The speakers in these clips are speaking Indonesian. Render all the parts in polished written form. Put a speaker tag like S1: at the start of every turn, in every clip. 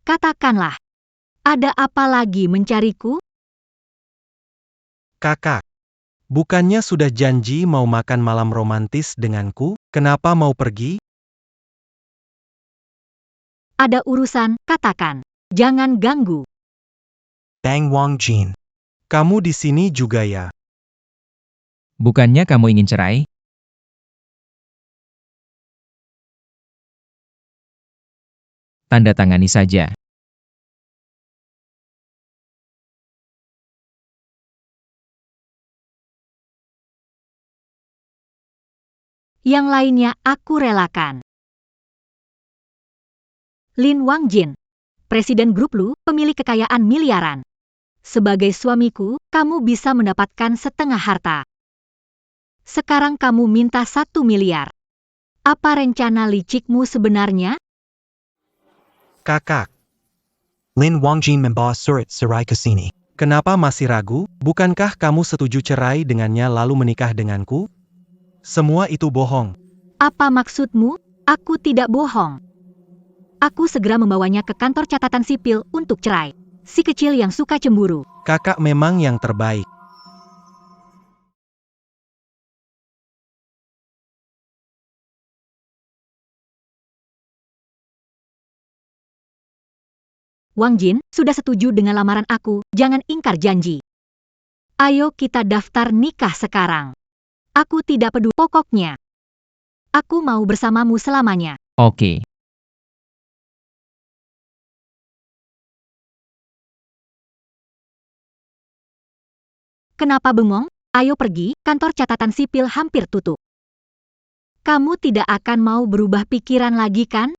S1: katakanlah. Ada apa lagi mencariku?
S2: Kakak, bukannya sudah janji mau makan malam romantis denganku? Kenapa mau pergi?
S1: Ada urusan, katakan. Jangan ganggu.
S2: Bang Wangjin. Kamu di sini juga ya?
S3: Bukannya kamu ingin cerai? Tanda tangani saja.
S1: Yang lainnya aku relakan. Lin Wangjin, Presiden Grup Lu, pemilik kekayaan miliaran. Sebagai suamiku, kamu bisa mendapatkan setengah harta. Sekarang kamu minta 1 miliar. Apa rencana licikmu sebenarnya?
S2: Kakak. Lin Wangjin membawa surat cerai ke sini. Kenapa masih ragu? Bukankah kamu setuju cerai dengannya lalu menikah denganku? Semua itu bohong.
S1: Apa maksudmu? Aku tidak bohong. Aku segera membawanya ke kantor catatan sipil untuk cerai. Si kecil yang suka cemburu.
S2: Kakak memang yang terbaik.
S1: Wang Jin sudah setuju dengan lamaran aku, jangan ingkar janji. Ayo kita daftar nikah sekarang. Aku tidak peduli pokoknya. Aku mau bersamamu selamanya.
S3: Oke.
S1: Kenapa bengong? Ayo pergi, kantor catatan sipil hampir tutup. Kamu tidak akan mau berubah pikiran lagi kan?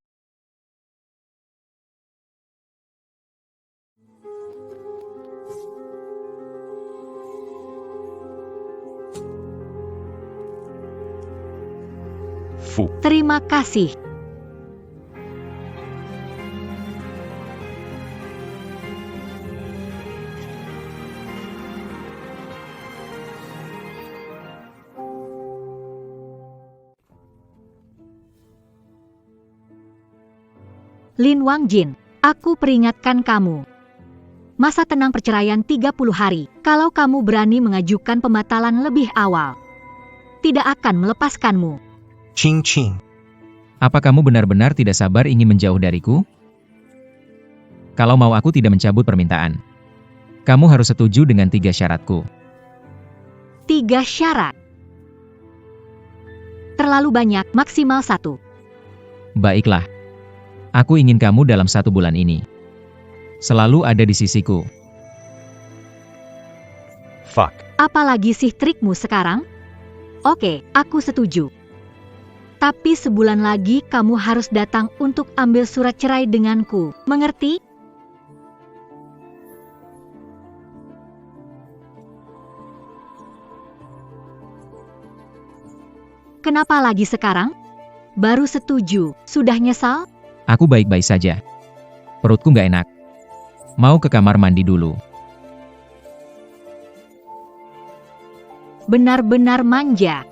S1: Terima kasih. Lin Wangjin, aku peringatkan kamu. Masa tenang perceraian 30 hari, kalau kamu berani mengajukan pembatalan lebih awal. Tidak akan melepaskanmu.
S2: Ching Ching.
S3: Apa kamu benar-benar tidak sabar ingin menjauh dariku? Kalau mau aku tidak mencabut permintaan. Kamu harus setuju dengan 3 syaratku.
S1: 3 syarat. Terlalu banyak, maksimal 1.
S3: Baiklah. Aku ingin kamu dalam 1 bulan ini. Selalu ada di sisiku.
S2: Fuck.
S1: Apalagi sih trikmu sekarang? Oke, aku setuju. Tapi sebulan lagi kamu harus datang untuk ambil surat cerai denganku, mengerti? Kenapa lagi sekarang? Baru setuju, sudah nyesal?
S3: Aku baik-baik saja. Perutku nggak enak. Mau ke kamar mandi dulu.
S1: Benar-benar manja.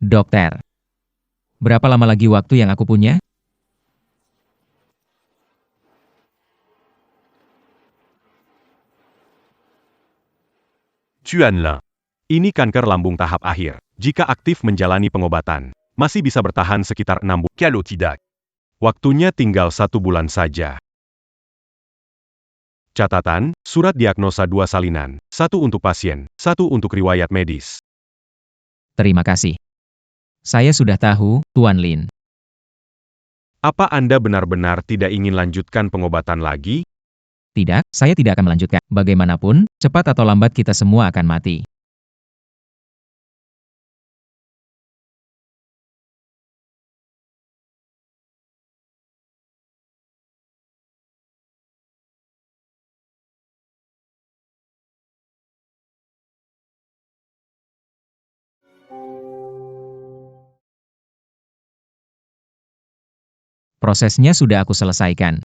S3: Dokter. Berapa lama lagi waktu yang aku punya?
S4: Chuanla. Ini kanker lambung tahap akhir. Jika aktif menjalani pengobatan, masih bisa bertahan sekitar 6 bulan. Kalau tidak, waktunya tinggal 1 bulan saja. Catatan, surat diagnosa 2 salinan, 1 untuk pasien, 1 untuk riwayat medis.
S3: Terima kasih. Saya sudah tahu, Tuan Lin.
S4: Apa Anda benar-benar tidak ingin lanjutkan pengobatan lagi?
S3: Tidak, saya tidak akan melanjutkan. Bagaimanapun, cepat atau lambat kita semua akan mati. Prosesnya sudah aku selesaikan.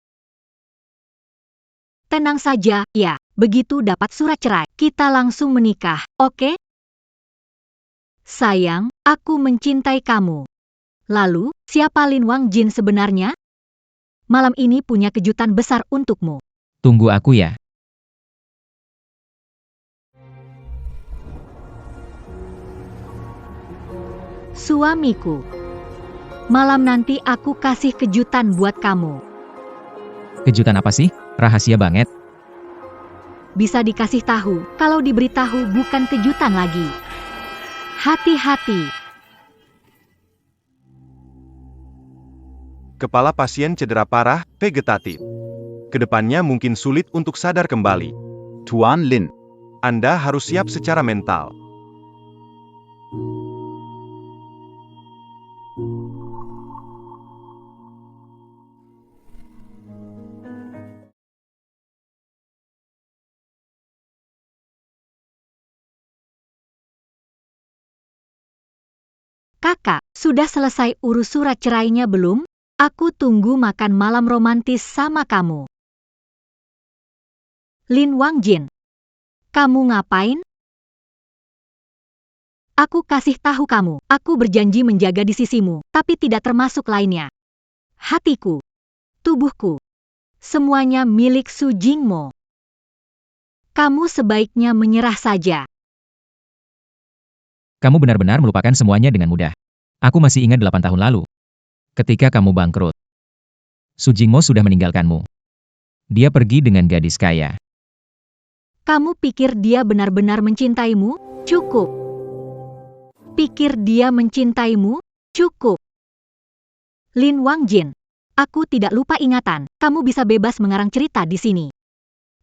S1: Tenang saja, ya. Begitu dapat surat cerai, kita langsung menikah, oke? Sayang, aku mencintai kamu. Lalu, siapa Lin Wang Jin sebenarnya? Malam ini punya kejutan besar untukmu.
S3: Tunggu aku ya.
S1: Suamiku. Malam nanti aku kasih kejutan buat kamu.
S3: Kejutan apa sih? Rahasia banget.
S1: Bisa dikasih tahu, kalau diberitahu bukan kejutan lagi. Hati-hati.
S4: Kepala pasien cedera parah, vegetatif. Kedepannya mungkin sulit untuk sadar kembali. Tuan Lin, Anda harus siap secara mental.
S1: Kakak, sudah selesai urus surat cerainya belum? Aku tunggu makan malam romantis sama kamu. Lin Wang Jin. Kamu ngapain? Aku kasih tahu kamu, aku berjanji menjaga di sisimu, tapi tidak termasuk lainnya. Hatiku, tubuhku, semuanya milik Su Jingmo. Kamu sebaiknya menyerah saja.
S3: Kamu benar-benar melupakan semuanya dengan mudah. Aku masih ingat 8 tahun lalu. Ketika kamu bangkrut. Su Jingmo sudah meninggalkanmu. Dia pergi dengan gadis kaya.
S1: Kamu pikir dia benar-benar mencintaimu? Cukup. Pikir dia mencintaimu? Cukup. Lin Wang Jin. Aku tidak lupa ingatan, kamu bisa bebas mengarang cerita di sini.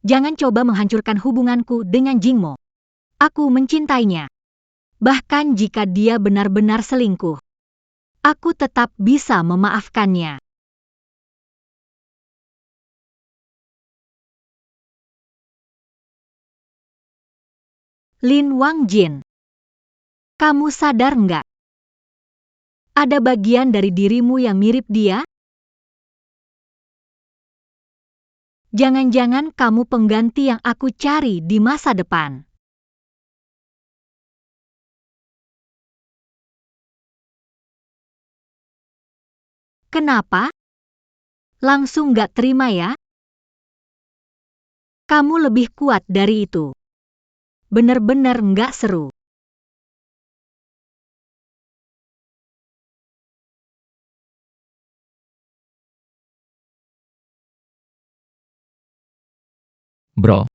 S1: Jangan coba menghancurkan hubunganku dengan Jingmo. Aku mencintainya. Bahkan jika dia benar-benar selingkuh, aku tetap bisa memaafkannya. Lin Wang Jin. Kamu sadar nggak? Ada bagian dari dirimu yang mirip dia? Jangan-jangan kamu pengganti yang aku cari di masa depan. Kenapa? Langsung nggak terima ya? Kamu lebih kuat dari itu. Bener-bener nggak seru.
S3: Bro,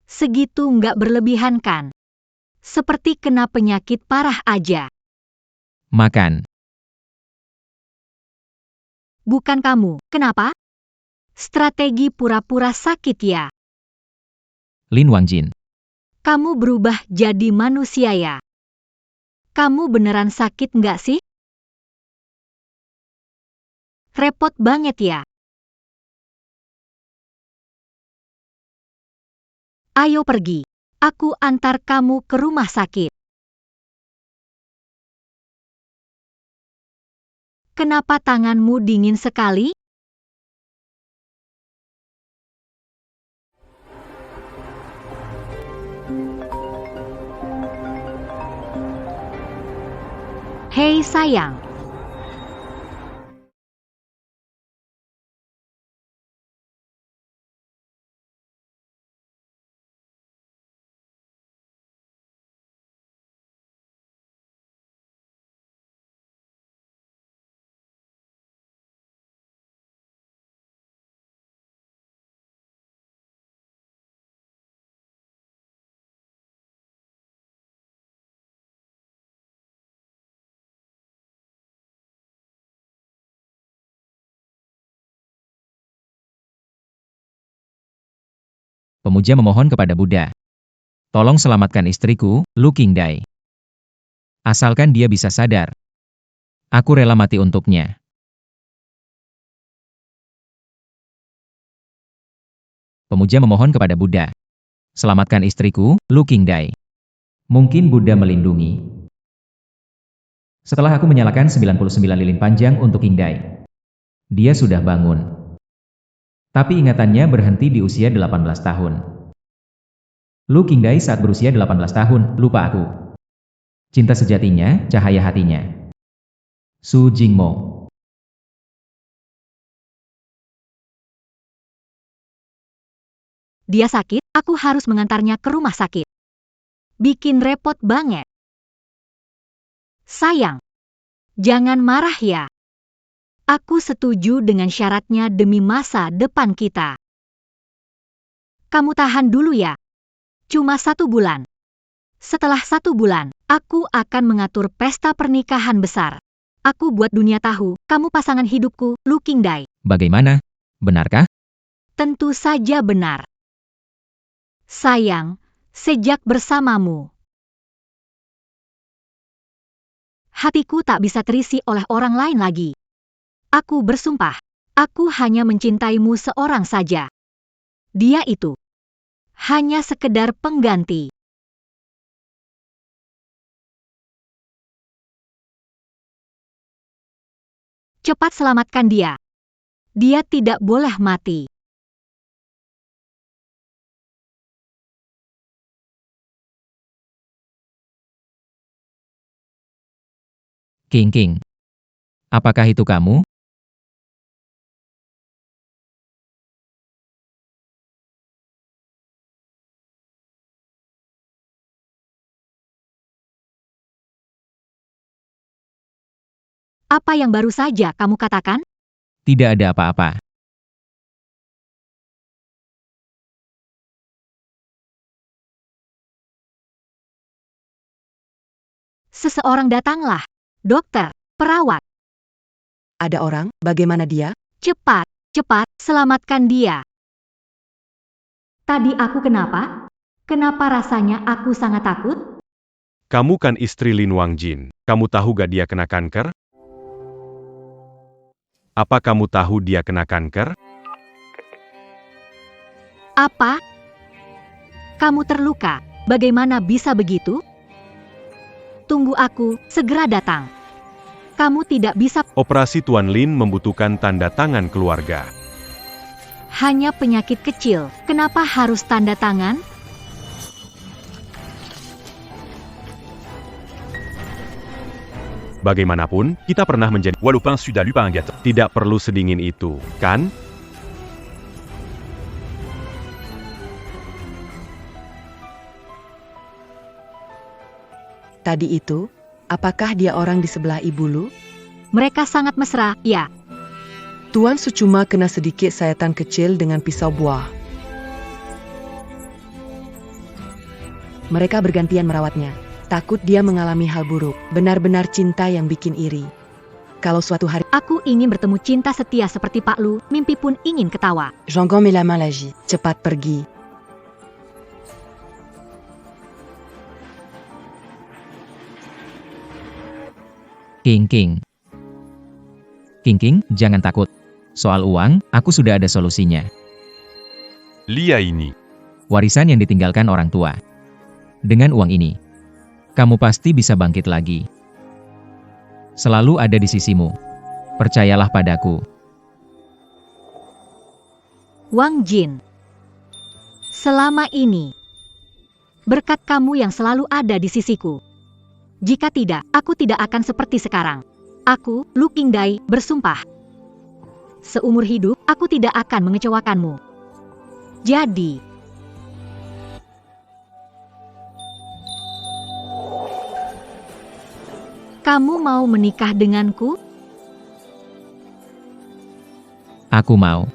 S1: Segitu nggak berlebihan kan? Seperti kena penyakit parah aja.
S3: makan.
S1: Bukan kamu, kenapa? Strategi pura-pura sakit ya.
S3: Lin Wang Jin.
S1: Kamu berubah jadi manusia ya. Kamu beneran sakit nggak sih? Repot banget ya. Ayo pergi. Aku antar kamu ke rumah sakit. Kenapa tanganmu dingin sekali? Hei sayang.
S3: Pemuja memohon kepada Buddha. Tolong selamatkan istriku, Lu Qingdai. Asalkan dia bisa sadar. Aku rela mati untuknya. Pemuja memohon kepada Buddha. Selamatkan istriku, Lu Qingdai. Mungkin Buddha melindungi. Setelah aku menyalakan 99 lilin panjang untuk Qingdai. Dia sudah bangun. Tapi ingatannya berhenti di usia 18 tahun. Lu Qingdai saat berusia 18 tahun, lupa aku. Cinta sejatinya, cahaya hatinya. Su Jingmo.
S1: Dia sakit, aku harus mengantarnya ke rumah sakit. Bikin repot banget. Sayang, jangan marah ya. Aku setuju dengan syaratnya demi masa depan kita. Kamu tahan dulu ya. Cuma 1 bulan. Setelah 1 bulan, aku akan mengatur pesta pernikahan besar. Aku buat dunia tahu, kamu pasangan hidupku, Lu Qingdai.
S3: Bagaimana? Benarkah?
S1: Tentu saja benar. Sayang, sejak bersamamu, hatiku tak bisa terisi oleh orang lain lagi. Aku bersumpah, aku hanya mencintaimu seorang saja. Dia itu hanya sekedar pengganti. Cepat selamatkan dia. Dia tidak boleh mati.
S3: King. Apakah itu kamu?
S1: Apa yang baru saja kamu katakan?
S3: Tidak ada apa-apa.
S1: Seseorang datanglah. Dokter, perawat.
S5: Ada orang, bagaimana dia?
S1: Cepat, selamatkan dia. Tadi aku kenapa? Kenapa rasanya aku sangat takut?
S4: Kamu kan istri Lin Wangjin. Kamu tahu gak dia kena kanker? Apa kamu tahu dia kena kanker?
S1: Apa? Kamu terluka. Bagaimana bisa begitu? Tunggu aku, segera datang. Kamu tidak bisa,
S4: Operasi Tuan Lin membutuhkan tanda tangan keluarga.
S1: hanya penyakit kecil. Kenapa harus tanda tangan?
S4: Bagaimanapun, kita pernah menjadi walaupun sudah lupa gitu. Tidak perlu sedingin itu, kan?
S5: Tadi itu, apakah dia orang di sebelah Ibu Lu?
S1: Mereka sangat mesra, ya.
S5: Tuan Su cuma kena sedikit sayatan kecil dengan pisau buah. Mereka bergantian merawatnya. Takut dia mengalami hal buruk. Benar-benar cinta yang bikin iri. Kalau suatu hari,
S1: Aku ingin bertemu cinta setia seperti Pak Lu, mimpi pun ingin ketawa.
S5: Jean Gong met la main lagi. Cepat pergi.
S3: King. Jangan takut. Soal uang, aku sudah ada solusinya.
S4: Lia ini.
S3: Warisan yang ditinggalkan orang tua. Dengan uang ini, kamu pasti bisa bangkit lagi. Selalu ada di sisimu. Percayalah padaku.
S1: Wang Jin. Selama ini, berkat kamu yang selalu ada di sisiku. Jika tidak, aku tidak akan seperti sekarang. Aku, Lu Qingdai, bersumpah. Seumur hidup, aku tidak akan mengecewakanmu. Jadi, kamu mau menikah denganku?
S3: Aku mau.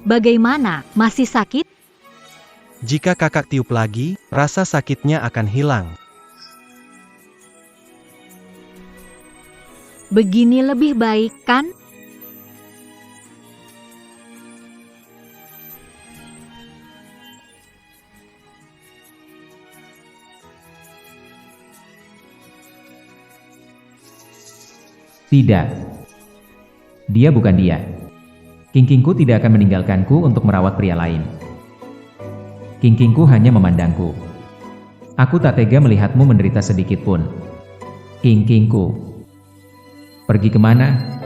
S1: Bagaimana, masih sakit?
S2: Jika kakak tiup lagi, rasa sakitnya akan hilang.
S1: Begini lebih baik, kan?
S3: Tidak. Dia bukan dia. Kingkingku tidak akan meninggalkanku untuk merawat pria lain. Kingkingku hanya memandangku. Aku tak tega melihatmu menderita sedikit pun. Kingkingku. Pergi kemana?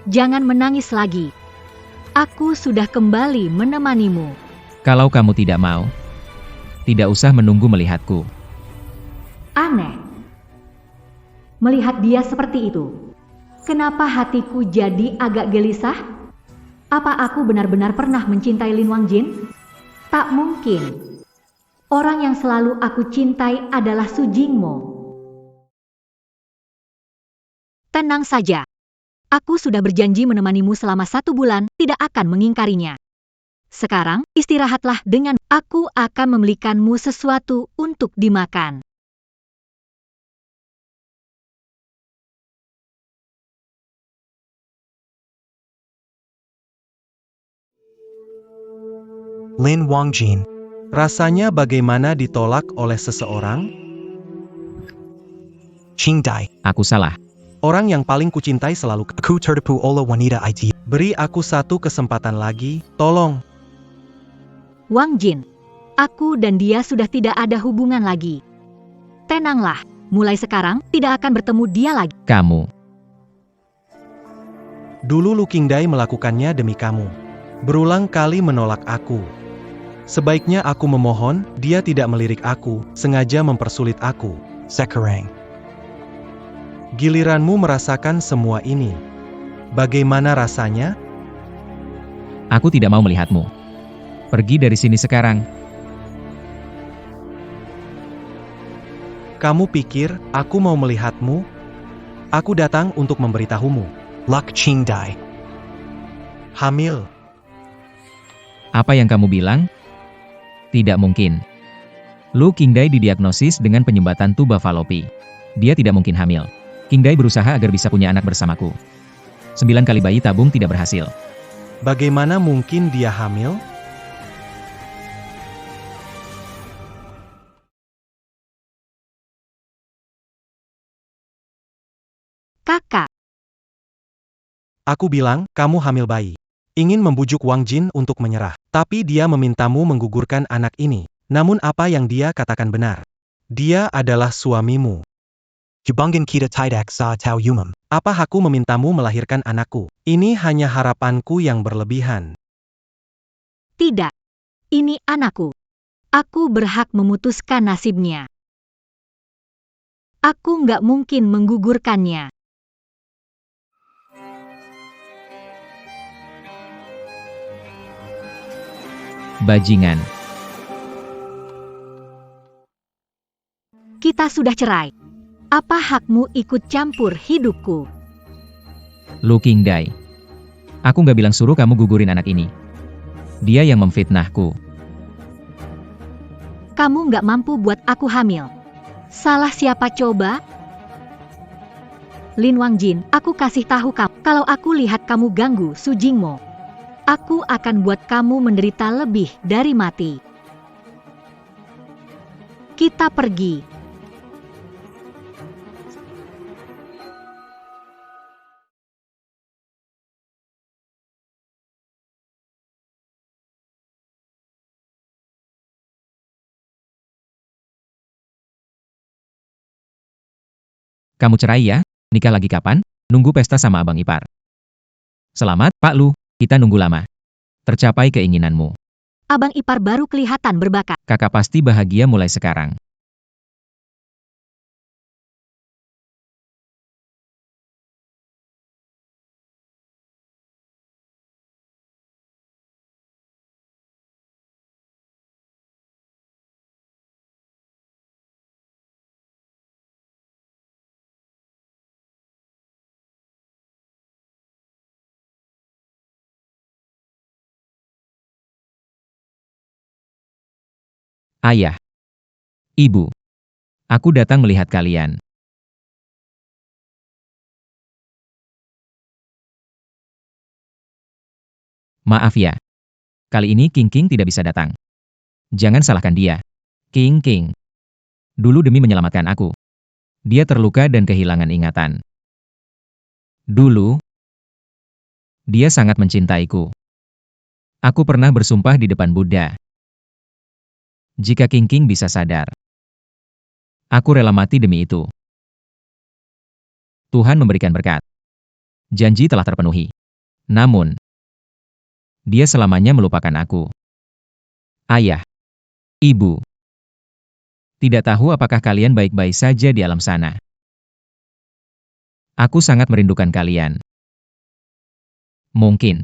S1: Jangan menangis lagi. Aku sudah kembali menemanimu.
S3: Kalau kamu tidak mau, tidak usah menunggu melihatku.
S1: Aneh. Melihat dia seperti itu. Kenapa hatiku jadi agak gelisah? Apa aku benar-benar pernah mencintai Lin Wangjin? Tak mungkin. Orang yang selalu aku cintai adalah Su Jingmo. Tenang saja. Aku sudah berjanji menemanimu selama 1 bulan, tidak akan mengingkarinya. Sekarang, istirahatlah dengan aku akan membelikanmu sesuatu untuk dimakan.
S2: Lin Wangjin. Rasanya bagaimana ditolak oleh seseorang? Qingdai.
S3: Aku salah.
S2: Orang yang paling kucintai selalu aku tertipu oleh wanita IT. Beri aku 1 kesempatan lagi, tolong.
S1: Wangjin, aku dan dia sudah tidak ada hubungan lagi. Tenanglah, mulai sekarang tidak akan bertemu dia lagi.
S3: Kamu.
S2: Dulu Lu Qingdai melakukannya demi kamu. Berulang kali menolak aku. Sebaiknya aku memohon, dia tidak melirik aku, sengaja mempersulit aku. Sekarang. Giliranmu merasakan semua ini. Bagaimana rasanya?
S3: Aku tidak mau melihatmu. Pergi dari sini sekarang.
S2: Kamu pikir aku mau melihatmu? Aku datang untuk memberitahumu. Lak Qingdai. Hamil.
S3: Apa yang kamu bilang? Tidak mungkin. Lu Qingdai didiagnosis dengan penyumbatan tuba falopi. Dia tidak mungkin hamil. Qingdai berusaha agar bisa punya anak bersamaku. 9 kali bayi tabung tidak berhasil.
S2: Bagaimana mungkin dia hamil?
S1: Kakak,
S2: Aku bilang, kamu hamil bayi. Ingin membujuk Wang Jin untuk menyerah. Tapi dia memintamu menggugurkan anak ini. Namun apa yang dia katakan benar. Dia adalah suamimu. Jubangin kita tidak sa tau yumam. Apa hakku memintamu melahirkan anakku? Ini hanya harapanku yang berlebihan.
S1: tidak. Ini anakku. Aku berhak memutuskan nasibnya. Aku nggak mungkin menggugurkannya.
S3: Bajingan.
S1: Kita sudah cerai. Apa hakmu ikut campur hidupku?
S3: Lu Qingdai. Aku nggak bilang suruh kamu gugurin anak ini. Dia yang memfitnahku.
S1: Kamu nggak mampu buat aku hamil. Salah siapa coba? Lin Wangjin, aku kasih tahu kamu, kalau aku lihat kamu ganggu Su Jingmo, aku akan buat kamu menderita lebih dari mati. Kita pergi.
S3: Kamu cerai ya? Nikah lagi kapan? Nunggu pesta sama abang ipar. Selamat, Pak Lu. Kita nunggu lama. Tercapai keinginanmu.
S1: Abang ipar baru kelihatan berbakat.
S3: Kakak pasti bahagia mulai sekarang. Ayah. Ibu. Aku datang melihat kalian. Maaf ya. Kali ini King King tidak bisa datang. Jangan salahkan dia. King King. Dulu demi menyelamatkan aku. Dia terluka dan kehilangan ingatan. Dulu, dia sangat mencintaiku. Aku pernah bersumpah di depan Buddha. Jika King King bisa sadar, aku rela mati demi itu. Tuhan memberikan berkat. Janji telah terpenuhi. Namun, dia selamanya melupakan aku. Ayah. Ibu. Tidak tahu apakah kalian baik-baik saja di alam sana. Aku sangat merindukan kalian. Mungkin.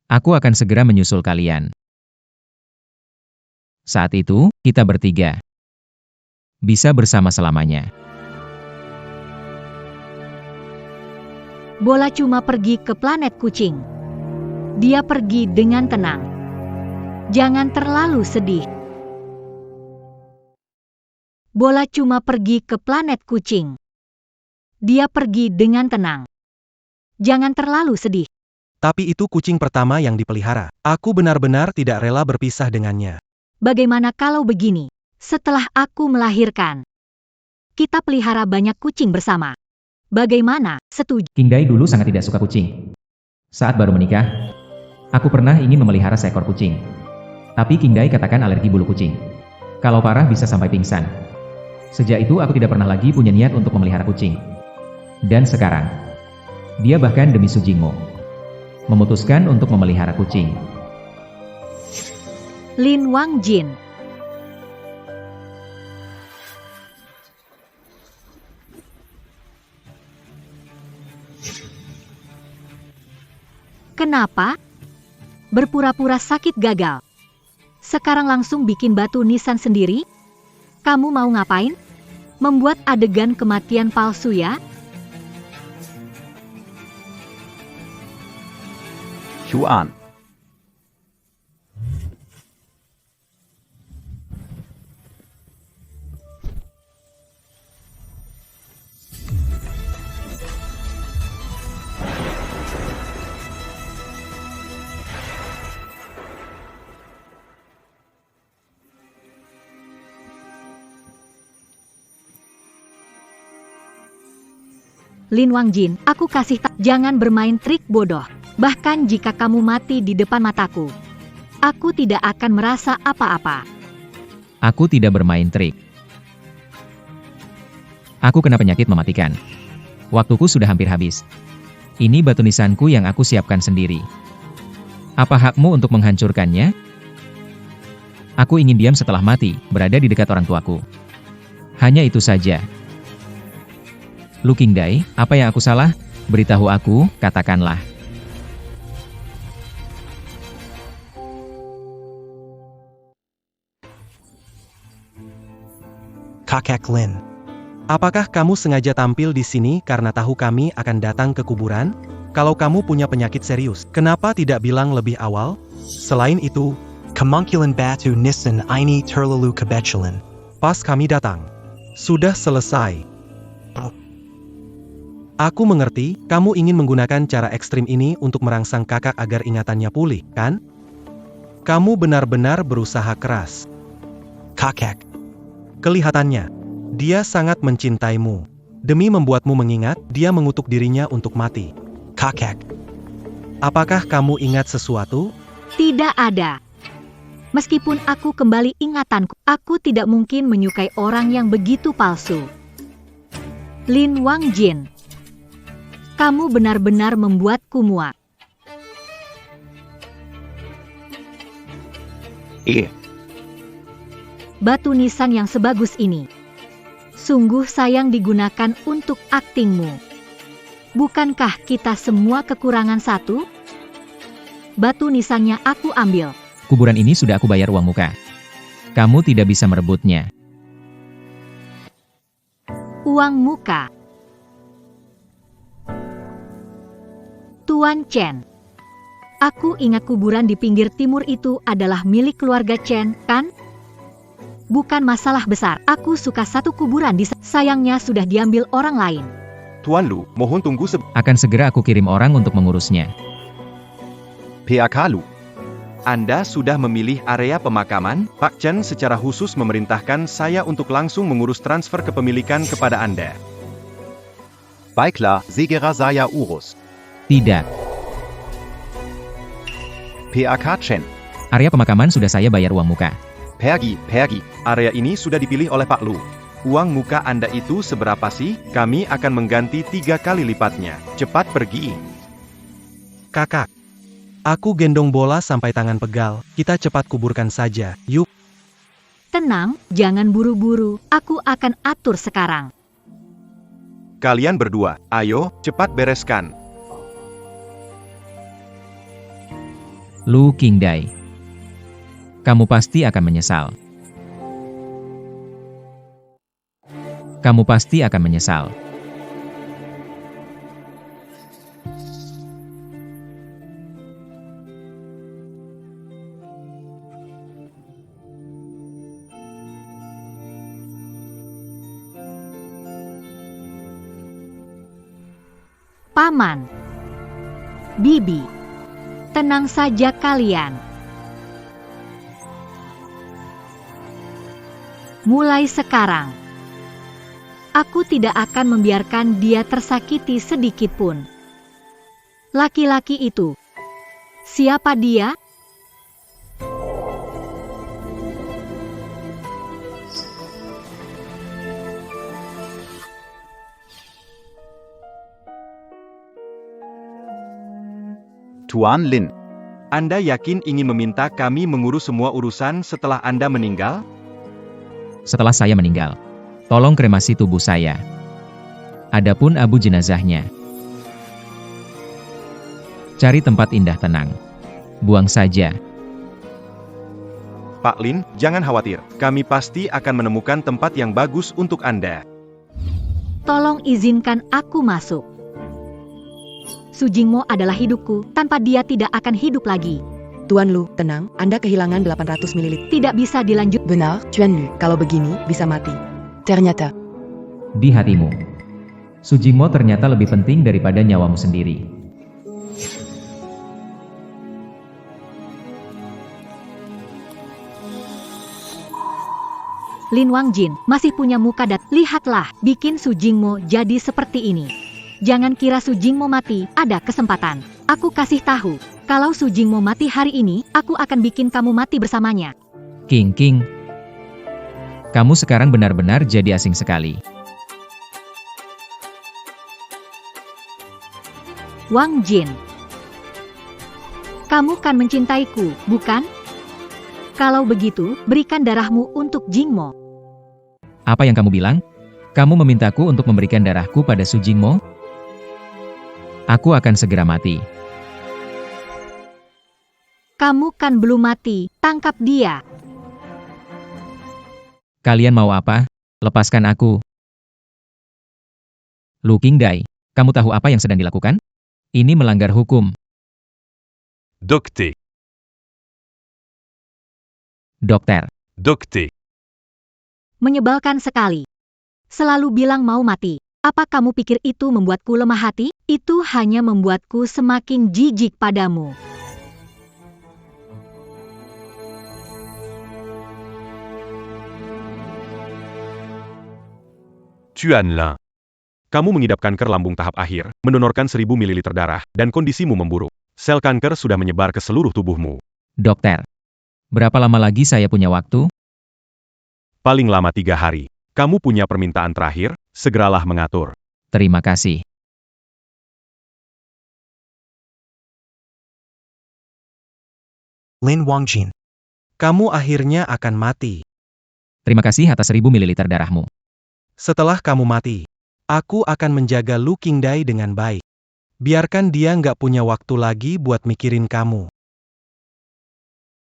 S3: Aku akan segera menyusul kalian. Saat itu, kita bertiga bisa bersama selamanya.
S1: Bola cuma pergi ke planet kucing. Dia pergi dengan tenang. Jangan terlalu sedih. Bola cuma pergi ke planet kucing. Dia pergi dengan tenang. Jangan terlalu sedih.
S2: Tapi itu kucing pertama yang dipelihara. Aku benar-benar tidak rela berpisah dengannya.
S1: Bagaimana kalau begini? Setelah aku melahirkan, kita pelihara banyak kucing bersama. Bagaimana? Setuju?
S3: King Dai dulu sangat tidak suka kucing. Saat baru menikah, aku pernah ingin memelihara seekor kucing. Tapi King Dai katakan alergi bulu kucing. Kalau parah bisa sampai pingsan. Sejak itu aku tidak pernah lagi punya niat untuk memelihara kucing. Dan sekarang, dia bahkan demi Su Jingmo memutuskan untuk memelihara kucing.
S1: Lin Wangjin. Kenapa? Berpura-pura sakit gagal. Sekarang langsung bikin batu nisan sendiri? Kamu mau ngapain? Membuat adegan kematian palsu ya?
S6: Xuan.
S1: Lin Wangjin, aku kasih jangan bermain trik bodoh. Bahkan jika kamu mati di depan mataku, aku tidak akan merasa apa-apa.
S3: Aku tidak bermain trik. Aku kena penyakit mematikan. Waktuku sudah hampir habis. Ini batu nisanku yang aku siapkan sendiri. Apa hakmu untuk menghancurkannya? Aku ingin diam setelah mati, berada di dekat orang tuaku. Hanya itu saja. Lu King Dai, apa yang aku salah? Beritahu aku, katakanlah.
S2: Kakek Lin. Apakah kamu sengaja tampil di sini karena tahu kami akan datang ke kuburan? Kalau kamu punya penyakit serius, kenapa tidak bilang lebih awal? Selain itu, kemungkinan batu nisan ini terlalu kebetulan. Pas kami datang, sudah selesai. Aku mengerti, kamu ingin menggunakan cara ekstrim ini untuk merangsang kakak agar ingatannya pulih, kan? Kamu benar-benar berusaha keras. Kakek. Kelihatannya, dia sangat mencintaimu. Demi membuatmu mengingat, dia mengutuk dirinya untuk mati. Kakek. Apakah kamu ingat sesuatu?
S1: Tidak ada. Meskipun aku kembali ingatanku, aku tidak mungkin menyukai orang yang begitu palsu. Lin Wangjin. Kamu benar-benar membuatku muak.
S6: Iya.
S1: Batu nisan yang sebagus ini. Sungguh sayang digunakan untuk aktingmu. Bukankah kita semua kekurangan satu? Batu nisannya aku ambil.
S3: Kuburan ini sudah aku bayar uang muka. Kamu tidak bisa merebutnya.
S1: Uang muka. Tuan Chen. Aku ingat kuburan di pinggir timur itu adalah milik keluarga Chen, kan? Bukan masalah besar, aku suka satu kuburan di sayangnya sudah diambil orang lain.
S4: Tuan Lu, mohon tunggu
S3: Akan segera aku kirim orang untuk mengurusnya.
S4: PAK Lu. Anda sudah memilih area pemakaman? Pak Chen secara khusus memerintahkan saya untuk langsung mengurus transfer kepemilikan kepada Anda. Baiklah, segera saya urus.
S3: Tidak.
S4: PAK Chen.
S3: Area pemakaman sudah saya bayar uang muka.
S4: Pergi. Area ini sudah dipilih oleh Pak Lu. Uang muka Anda itu seberapa sih? Kami akan mengganti 3 kali lipatnya. Cepat pergi.
S2: Kakak. Aku gendong bola sampai tangan pegal. Kita cepat kuburkan saja, yuk.
S1: Tenang, jangan buru-buru, aku akan atur sekarang.
S4: Kalian berdua, ayo, cepat bereskan.
S3: Lu Qingdai. Kamu pasti akan menyesal. Kamu pasti akan menyesal.
S1: Paman, Bibi, tenang saja kalian. Mulai sekarang, aku tidak akan membiarkan dia tersakiti sedikit pun. Laki-laki itu, siapa dia?
S4: Tuan Lin. Anda yakin ingin meminta kami mengurus semua urusan setelah Anda meninggal?
S3: Setelah saya meninggal, tolong kremasi tubuh saya. Adapun abu jenazahnya, cari tempat indah tenang. Buang saja.
S4: Pak Lin, jangan khawatir. Kami pasti akan menemukan tempat yang bagus untuk Anda.
S1: Tolong izinkan aku masuk. Su Jingmo adalah hidupku, tanpa dia tidak akan hidup lagi.
S5: Tuan Lu, tenang, Anda kehilangan 800 ml.
S1: Tidak bisa dilanjut.
S5: Benar, Tuan Lu, kalau begini, bisa mati. Ternyata,
S3: Di hatimu, Su Jingmo ternyata lebih penting daripada nyawamu sendiri.
S1: Lin Wangjin masih punya muka lihatlah, bikin Su Jingmo jadi seperti ini. Jangan kira Su Jingmo mati, ada kesempatan. Aku kasih tahu, kalau Su Jingmo mati hari ini, aku akan bikin kamu mati bersamanya.
S3: King, kamu sekarang benar-benar jadi asing sekali.
S1: Wang Jin, kamu kan mencintaiku, bukan? Kalau begitu, berikan darahmu untuk Jingmo.
S3: Apa yang kamu bilang? Kamu memintaku untuk memberikan darahku pada Su Jingmo? Aku akan segera mati.
S1: Kamu kan belum mati, tangkap dia.
S3: Kalian mau apa? Lepaskan aku. Lu Qingdai, kamu tahu apa yang sedang dilakukan? Ini melanggar hukum.
S4: Dokter.
S3: Dokter,
S1: Menyebalkan sekali. Selalu bilang mau mati. Apa kamu pikir itu membuatku lemah hati? Itu hanya membuatku semakin jijik padamu.
S4: Tuan Lin. Kamu mengidap kanker lambung tahap akhir, mendonorkan 1000 ml darah, dan kondisimu memburuk. Sel kanker sudah menyebar ke seluruh tubuhmu.
S3: dokter. Berapa lama lagi saya punya waktu?
S4: Paling lama 3 hari. Kamu punya permintaan terakhir, segeralah mengatur.
S3: Terima kasih.
S2: Lin Wangjin. Kamu akhirnya akan mati.
S3: Terima kasih atas 1000 ml darahmu.
S2: Setelah kamu mati, aku akan menjaga Lu Qingdai dengan baik. Biarkan dia nggak punya waktu lagi buat mikirin kamu.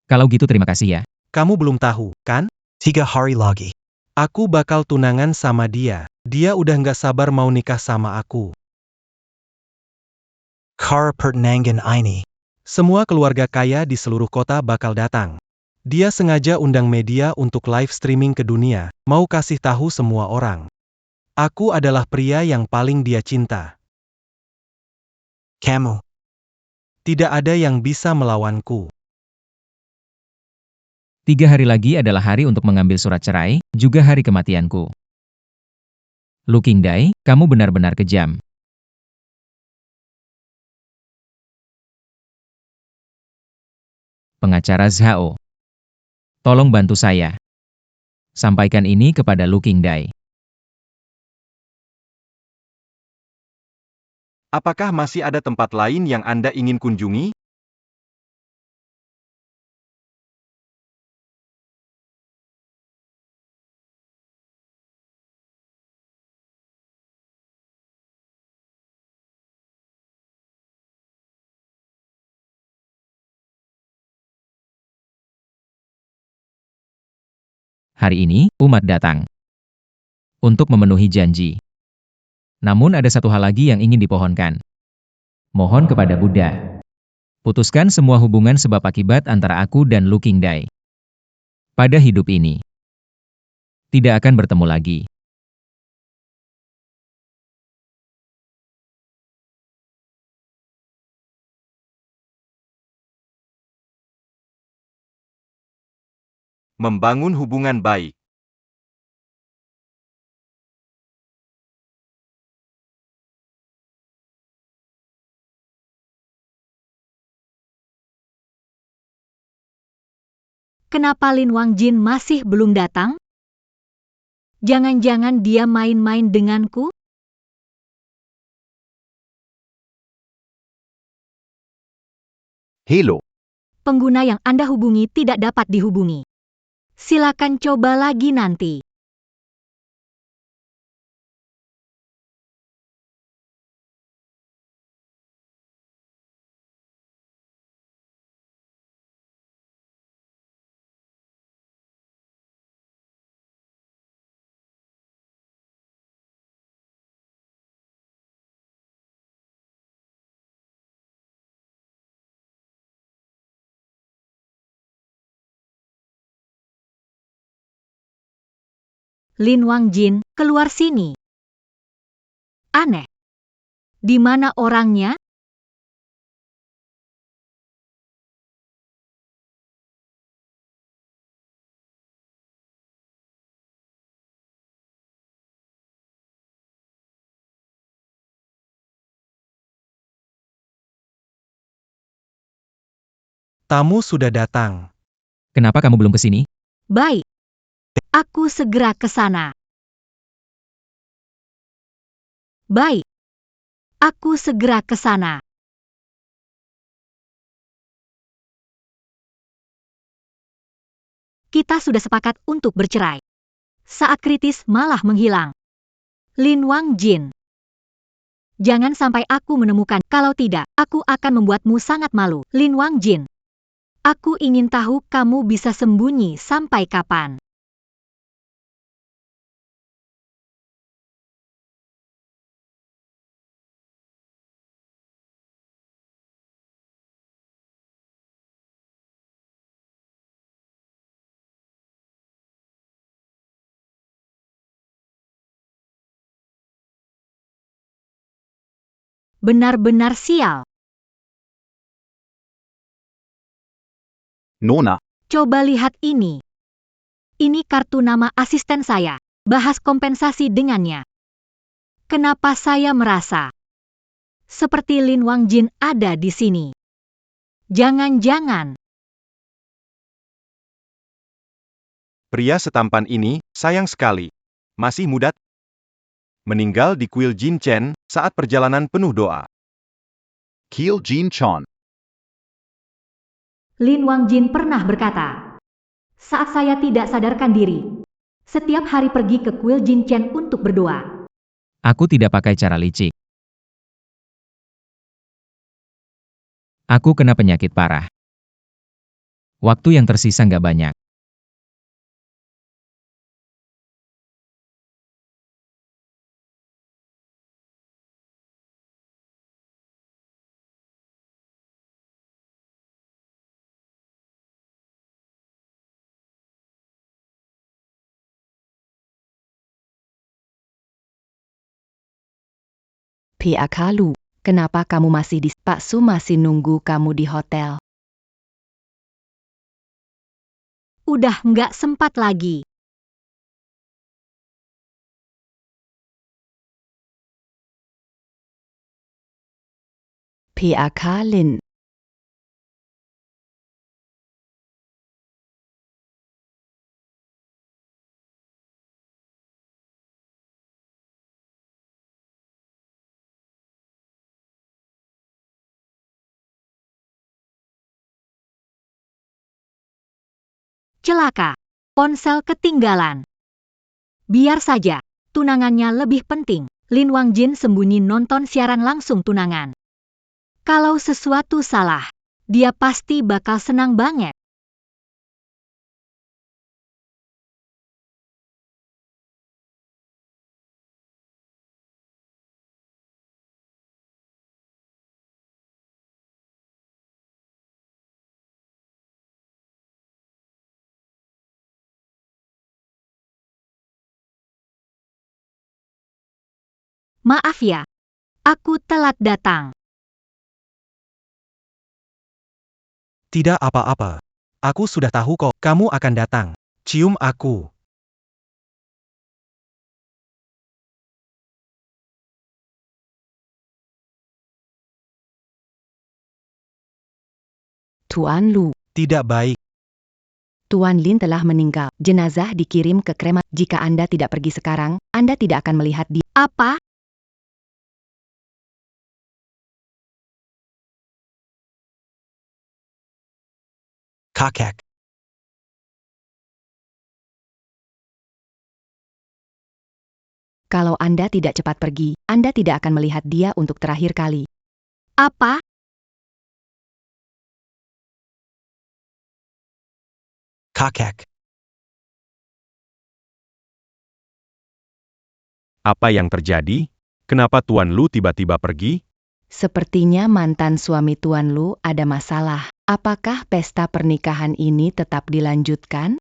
S3: Kalau gitu terima kasih ya.
S2: Kamu belum tahu, kan? 3 hari lagi. Aku bakal tunangan sama dia. Dia udah nggak sabar mau nikah sama aku. Kar Pertnangan ini. Semua keluarga kaya di seluruh kota bakal datang. Dia sengaja undang media untuk live streaming ke dunia, mau kasih tahu semua orang. Aku adalah pria yang paling dia cinta. Kamu. Tidak ada yang bisa melawanku.
S3: 3 hari lagi adalah hari untuk mengambil surat cerai, juga hari kematianku. Lu Qingdai, kamu benar-benar kejam. Pengacara Zhao. Tolong bantu saya. Sampaikan ini kepada Lu Qingdai.
S4: Apakah masih ada tempat lain yang Anda ingin kunjungi?
S3: Hari ini, umat datang untuk memenuhi janji. Namun ada satu hal lagi yang ingin dipohonkan. Mohon kepada Buddha. Putuskan semua hubungan sebab akibat antara aku dan Lu Qingdai. Pada hidup ini. Tidak akan bertemu lagi.
S4: Membangun hubungan baik.
S1: Kenapa Lin Wangjin masih belum datang? Jangan-jangan dia main-main denganku?
S4: Hello.
S1: Pengguna yang Anda hubungi tidak dapat dihubungi. Silakan coba lagi nanti. Lin Wangjin, keluar sini. Aneh. Di mana orangnya?
S2: Tamu sudah datang.
S3: Kenapa kamu belum ke sini?
S1: Baik. Aku segera ke sana. Baik. Aku segera ke sana. Kita sudah sepakat untuk bercerai. Saat kritis malah menghilang. Lin Wangjin. Jangan sampai aku menemukan, kalau tidak, aku akan membuatmu sangat malu. Lin Wangjin. Aku ingin tahu kamu bisa sembunyi sampai kapan. Benar-benar sial.
S4: Nona.
S1: Coba lihat ini. Ini kartu nama asisten saya. Bahas kompensasi dengannya. Kenapa saya merasa seperti Lin Wangjin ada di sini? Jangan-jangan.
S4: Pria setampan ini, sayang sekali. Masih muda. Meninggal di kuil Jin Chen, saat perjalanan penuh doa. Kuil Jin Chen.
S1: Lin Wangjin pernah berkata, saat saya tidak sadarkan diri, setiap hari pergi ke kuil Jin Chen untuk berdoa.
S3: Aku tidak pakai cara licik. Aku kena penyakit parah. Waktu yang tersisa nggak banyak.
S5: Pihak Lu, kenapa kamu masih di... Pak Su masih nunggu kamu di hotel.
S1: Udah nggak sempat lagi.
S5: Pihak Lin.
S1: Celaka. Ponsel ketinggalan. Biar saja, tunangannya lebih penting. Lin Wangjin sembunyi nonton siaran langsung tunangan. Kalau sesuatu salah, dia pasti bakal senang banget. Maaf ya, aku telat datang.
S2: Tidak apa-apa. Aku sudah tahu kok, kamu akan datang. Cium aku.
S5: Tuan Lu.
S2: Tidak baik.
S5: Tuan Lin telah meninggal. Jenazah dikirim ke kremat. Jika Anda tidak pergi sekarang, Anda tidak akan melihat dia.
S1: Apa?
S2: Kakek.
S5: Kalau Anda tidak cepat pergi, Anda tidak akan melihat dia untuk terakhir kali.
S1: Apa?
S2: Kakek.
S4: Apa yang terjadi? Kenapa Tuan Lu tiba-tiba pergi?
S5: Sepertinya mantan suami Tuan Lu ada masalah. Apakah pesta pernikahan ini tetap dilanjutkan?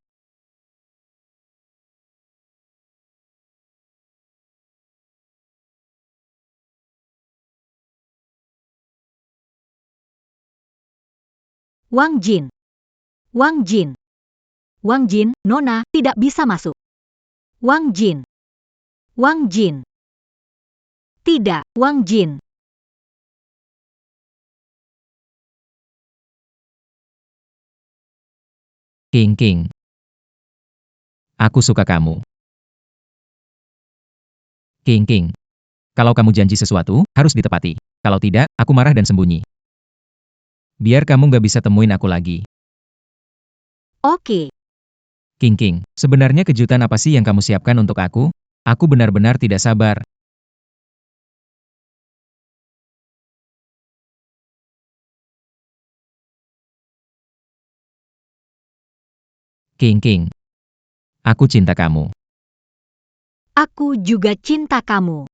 S1: Wang Jin. Wang Jin. Wang Jin, Nona, tidak bisa masuk. Wang Jin. Wang Jin. Tidak, Wang Jin.
S3: King. Aku suka kamu. King. Kalau kamu janji sesuatu, harus ditepati. Kalau tidak, aku marah dan sembunyi. Biar kamu gak bisa temuin aku lagi.
S1: Oke.
S3: King, sebenarnya kejutan apa sih yang kamu siapkan untuk aku? Aku benar-benar tidak sabar. King. Aku cinta kamu.
S1: Aku juga cinta kamu.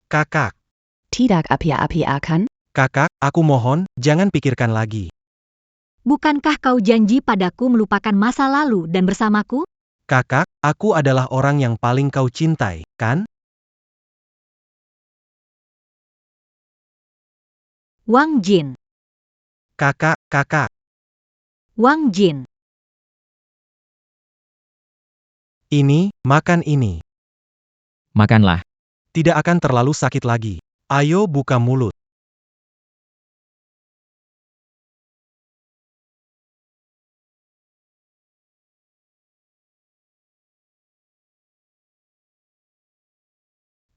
S2: Kakak.
S5: Tidak apa-apa.
S2: Kakak, aku mohon, jangan pikirkan lagi.
S1: Bukankah kau janji padaku melupakan masa lalu dan bersamaku?
S2: Kakak, aku adalah orang yang paling kau cintai, kan?
S1: Wang Jin.
S2: Kakak.
S1: Wang Jin.
S2: Ini, makan ini.
S3: Makanlah.
S2: Tidak akan terlalu sakit lagi. Ayo buka mulut.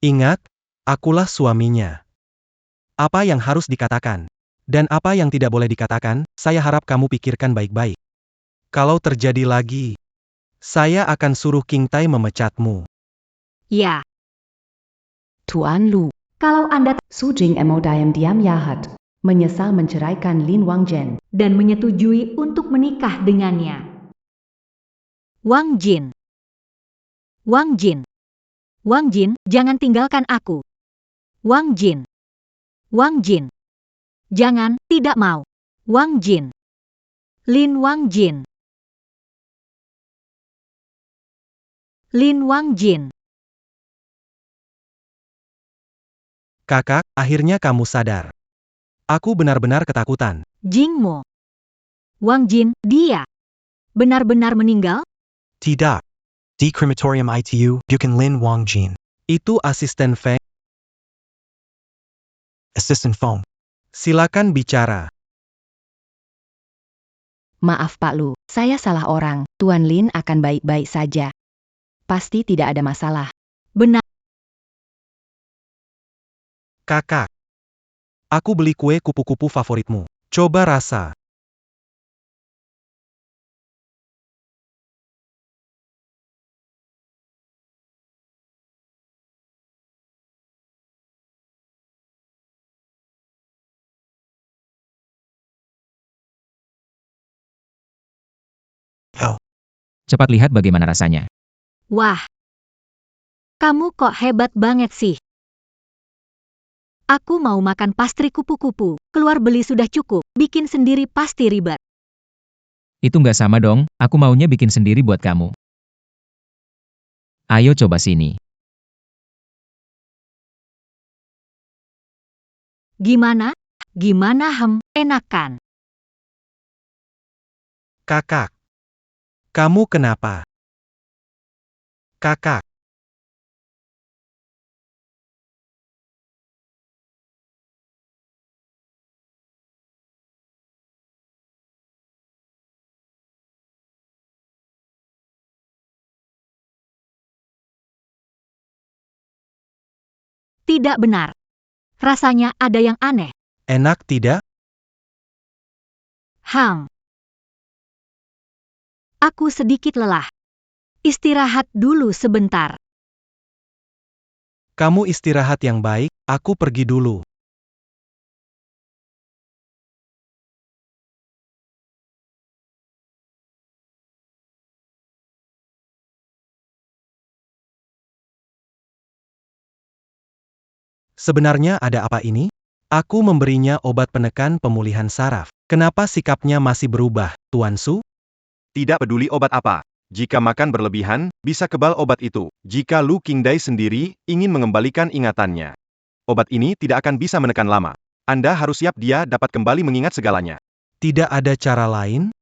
S2: Ingat, akulah suaminya. Apa yang harus dikatakan? Dan apa yang tidak boleh dikatakan, saya harap kamu pikirkan baik-baik. Kalau terjadi lagi, saya akan suruh King Tai memecatmu.
S1: Ya.
S5: Tuan Lu.
S1: Kalau Anda
S5: Su Jing Emo diam-diam jahat. Menyesal menceraikan Lin Wangjian.
S1: dan menyetujui untuk menikah dengannya. Wang Jin. Wang Jin. Wang Jin, jangan tinggalkan aku. Wang Jin. Wang Jin. Jangan, tidak mau. Wang Jin. Lin Wang Jin. Lin Wang Jin.
S2: Kakak, akhirnya kamu sadar. Aku benar-benar ketakutan.
S1: Jingmo. Wang Jin, dia benar-benar meninggal?
S6: Tidak. Di crematorium ITU, bukan Lin Wang Jin.
S2: Itu asisten Feng.
S6: Assistant Fong.
S2: Silakan bicara.
S5: Maaf Pak Lu, saya salah orang. Tuan Lin akan baik-baik saja. Pasti tidak ada masalah.
S1: Benar.
S2: Kakak. Aku beli kue kupu-kupu favoritmu. Coba rasa.
S6: Oh,
S3: Cepat lihat bagaimana rasanya.
S1: Wah. Kamu kok hebat banget sih. Aku mau makan pastry kupu-kupu. Keluar beli sudah cukup. Bikin sendiri pasti ribet.
S3: Itu nggak sama dong, aku maunya bikin sendiri buat kamu. Ayo coba sini.
S1: Gimana? Gimana enak kan?
S2: Kakak. Kamu kenapa? Kakak.
S1: Tidak benar. Rasanya ada yang aneh.
S2: Enak tidak?
S1: Aku sedikit lelah. Istirahat dulu sebentar.
S2: Kamu istirahat yang baik, aku pergi dulu. Sebenarnya ada apa ini? Aku memberinya obat penekan pemulihan saraf. Kenapa sikapnya masih berubah, Tuan Su?
S4: Tidak peduli obat apa. Jika makan berlebihan, bisa kebal obat itu. Jika Lu Qingdai sendiri ingin mengembalikan ingatannya, obat ini tidak akan bisa menekan lama. Anda harus siap dia dapat kembali mengingat segalanya.
S2: Tidak ada cara lain?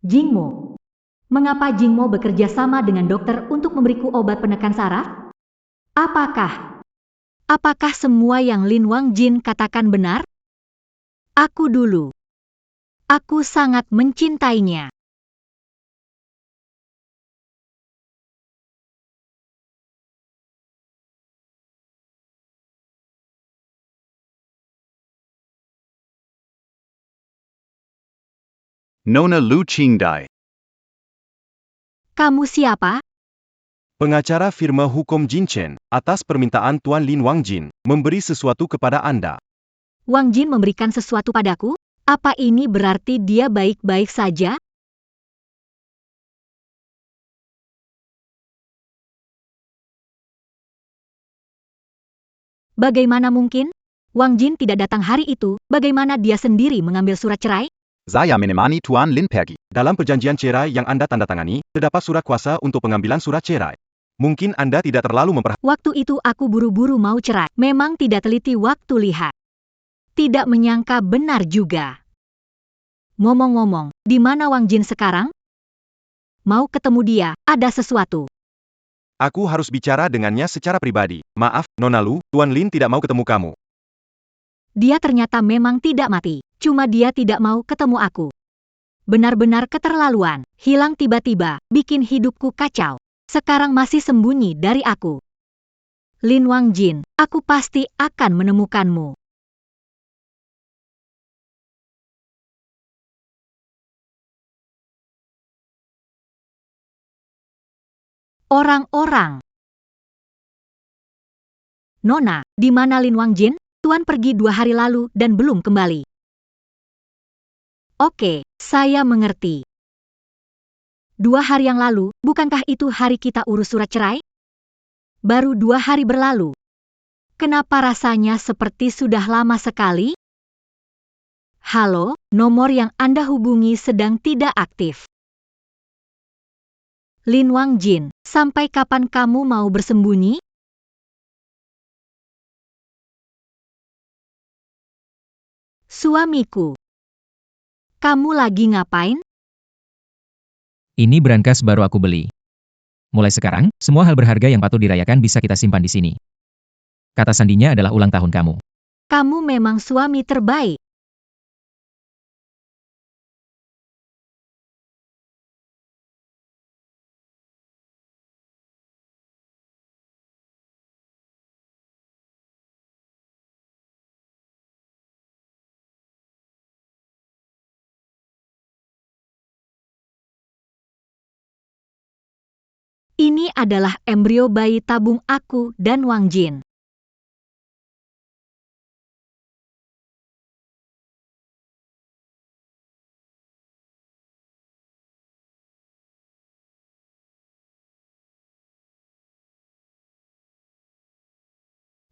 S1: Jingmo. Mengapa Jingmo bekerja sama dengan dokter untuk memberiku obat penekan saraf? Apakah semua yang Lin Wang Jin katakan benar? Aku dulu. Aku sangat mencintainya.
S4: Nona Lu Qingdai,
S1: Kamu siapa?
S4: pengacara firma hukum Jinchen, atas permintaan Tuan Lin Wang Jin, memberi sesuatu kepada Anda.
S1: Wang Jin memberikan sesuatu padaku? Apa ini berarti dia baik-baik saja? Bagaimana mungkin? Wang Jin tidak datang hari itu, bagaimana dia sendiri mengambil surat cerai?
S4: Saya menemani Tuan Lin pergi. Dalam perjanjian cerai yang Anda tanda tangani, terdapat surat kuasa untuk pengambilan surat cerai. Mungkin Anda tidak terlalu memperhatikan.
S1: Waktu itu aku buru-buru mau cerai. Memang tidak teliti waktu lihat. Tidak menyangka benar juga. Ngomong-ngomong, di mana Wang Jin sekarang? Mau ketemu dia, ada sesuatu.
S4: Aku harus bicara dengannya secara pribadi. Maaf, Nona Lu, Tuan Lin tidak mau ketemu kamu.
S1: Dia ternyata memang tidak mati. Cuma dia tidak mau ketemu aku. Benar-benar keterlaluan. Hilang tiba-tiba, bikin hidupku kacau. Sekarang masih sembunyi dari aku. Lin Wang Jin, aku pasti akan menemukanmu. Orang-orang. Nona, di mana Lin Wang Jin? Tuan pergi 2 hari lalu dan belum kembali. Oke, saya mengerti. 2 hari yang lalu, bukankah itu hari kita urus surat cerai? Baru 2 hari berlalu. Kenapa rasanya seperti sudah lama sekali? Halo, nomor yang Anda hubungi sedang tidak aktif. Lin Wangjin, sampai kapan kamu mau bersembunyi? Suamiku. Kamu lagi ngapain?
S3: Ini brankas baru aku beli. Mulai sekarang, semua hal berharga yang patut dirayakan bisa kita simpan di sini. Kata sandinya adalah ulang tahun kamu.
S1: Kamu memang suami terbaik. Ini adalah embrio bayi tabung aku dan Wangjin.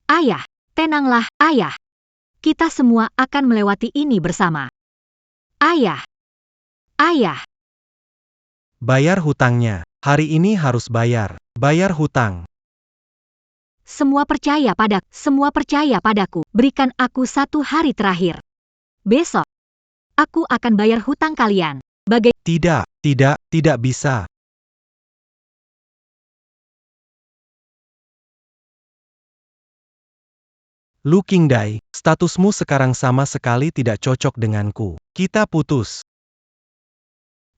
S1: Ayah, tenanglah, ayah. Kita semua akan melewati ini bersama. Ayah. Ayah.
S2: Bayar hutangnya. Hari ini harus bayar. Bayar hutang.
S1: Semua percaya padaku. Berikan aku 1 hari terakhir. Besok, aku akan bayar hutang kalian.
S2: Tidak bisa. Lu Qingdai, statusmu sekarang sama sekali tidak cocok denganku. Kita putus.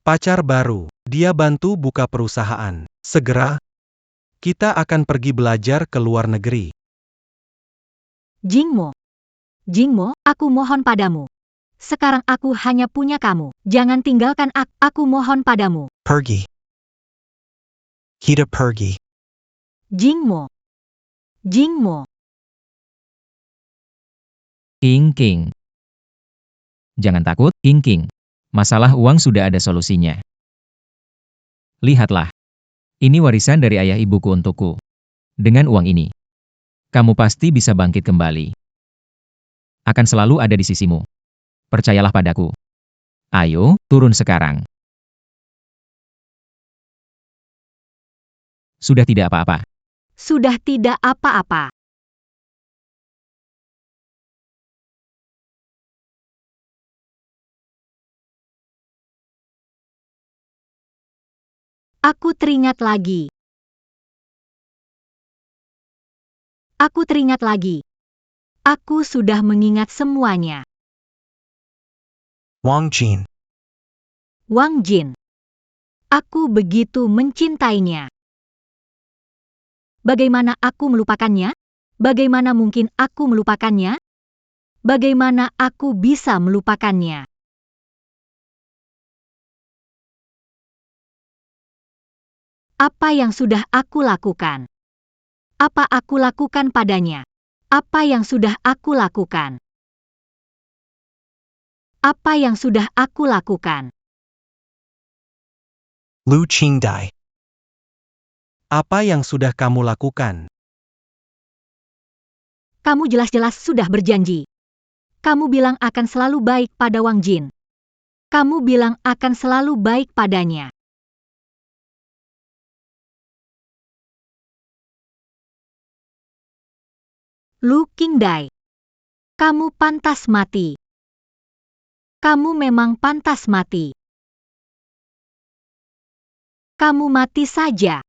S2: Pacar baru. Dia bantu buka perusahaan. Segera. Kita akan pergi belajar ke luar negeri.
S1: Jingmo. Jingmo, aku mohon padamu. Sekarang aku hanya punya kamu. Jangan tinggalkan aku mohon padamu.
S6: Pergi. Kita pergi.
S1: Jingmo. Jingmo.
S3: King. Jangan takut, King. Masalah uang sudah ada solusinya. Lihatlah. Ini warisan dari ayah ibuku untukku. Dengan uang ini, kamu pasti bisa bangkit kembali. Akan selalu ada di sisimu. Percayalah padaku. Ayo, turun sekarang. Sudah tidak apa-apa.
S1: Sudah tidak apa-apa. Aku teringat lagi. Aku sudah mengingat semuanya.
S6: Wangjin.
S1: Wangjin. Aku begitu mencintainya. Bagaimana aku melupakannya? Bagaimana mungkin aku melupakannya? Bagaimana aku bisa melupakannya? Apa yang sudah aku lakukan? Apa aku lakukan padanya? Apa yang sudah aku lakukan? Apa yang sudah aku lakukan?
S6: Lu Qingdai.
S2: Apa yang sudah kamu lakukan?
S1: Kamu jelas-jelas sudah berjanji. Kamu bilang akan selalu baik pada Wangjin. Kamu bilang akan selalu baik padanya. Lu Qingdai. Kamu pantas mati. Kamu memang pantas mati. Kamu mati saja.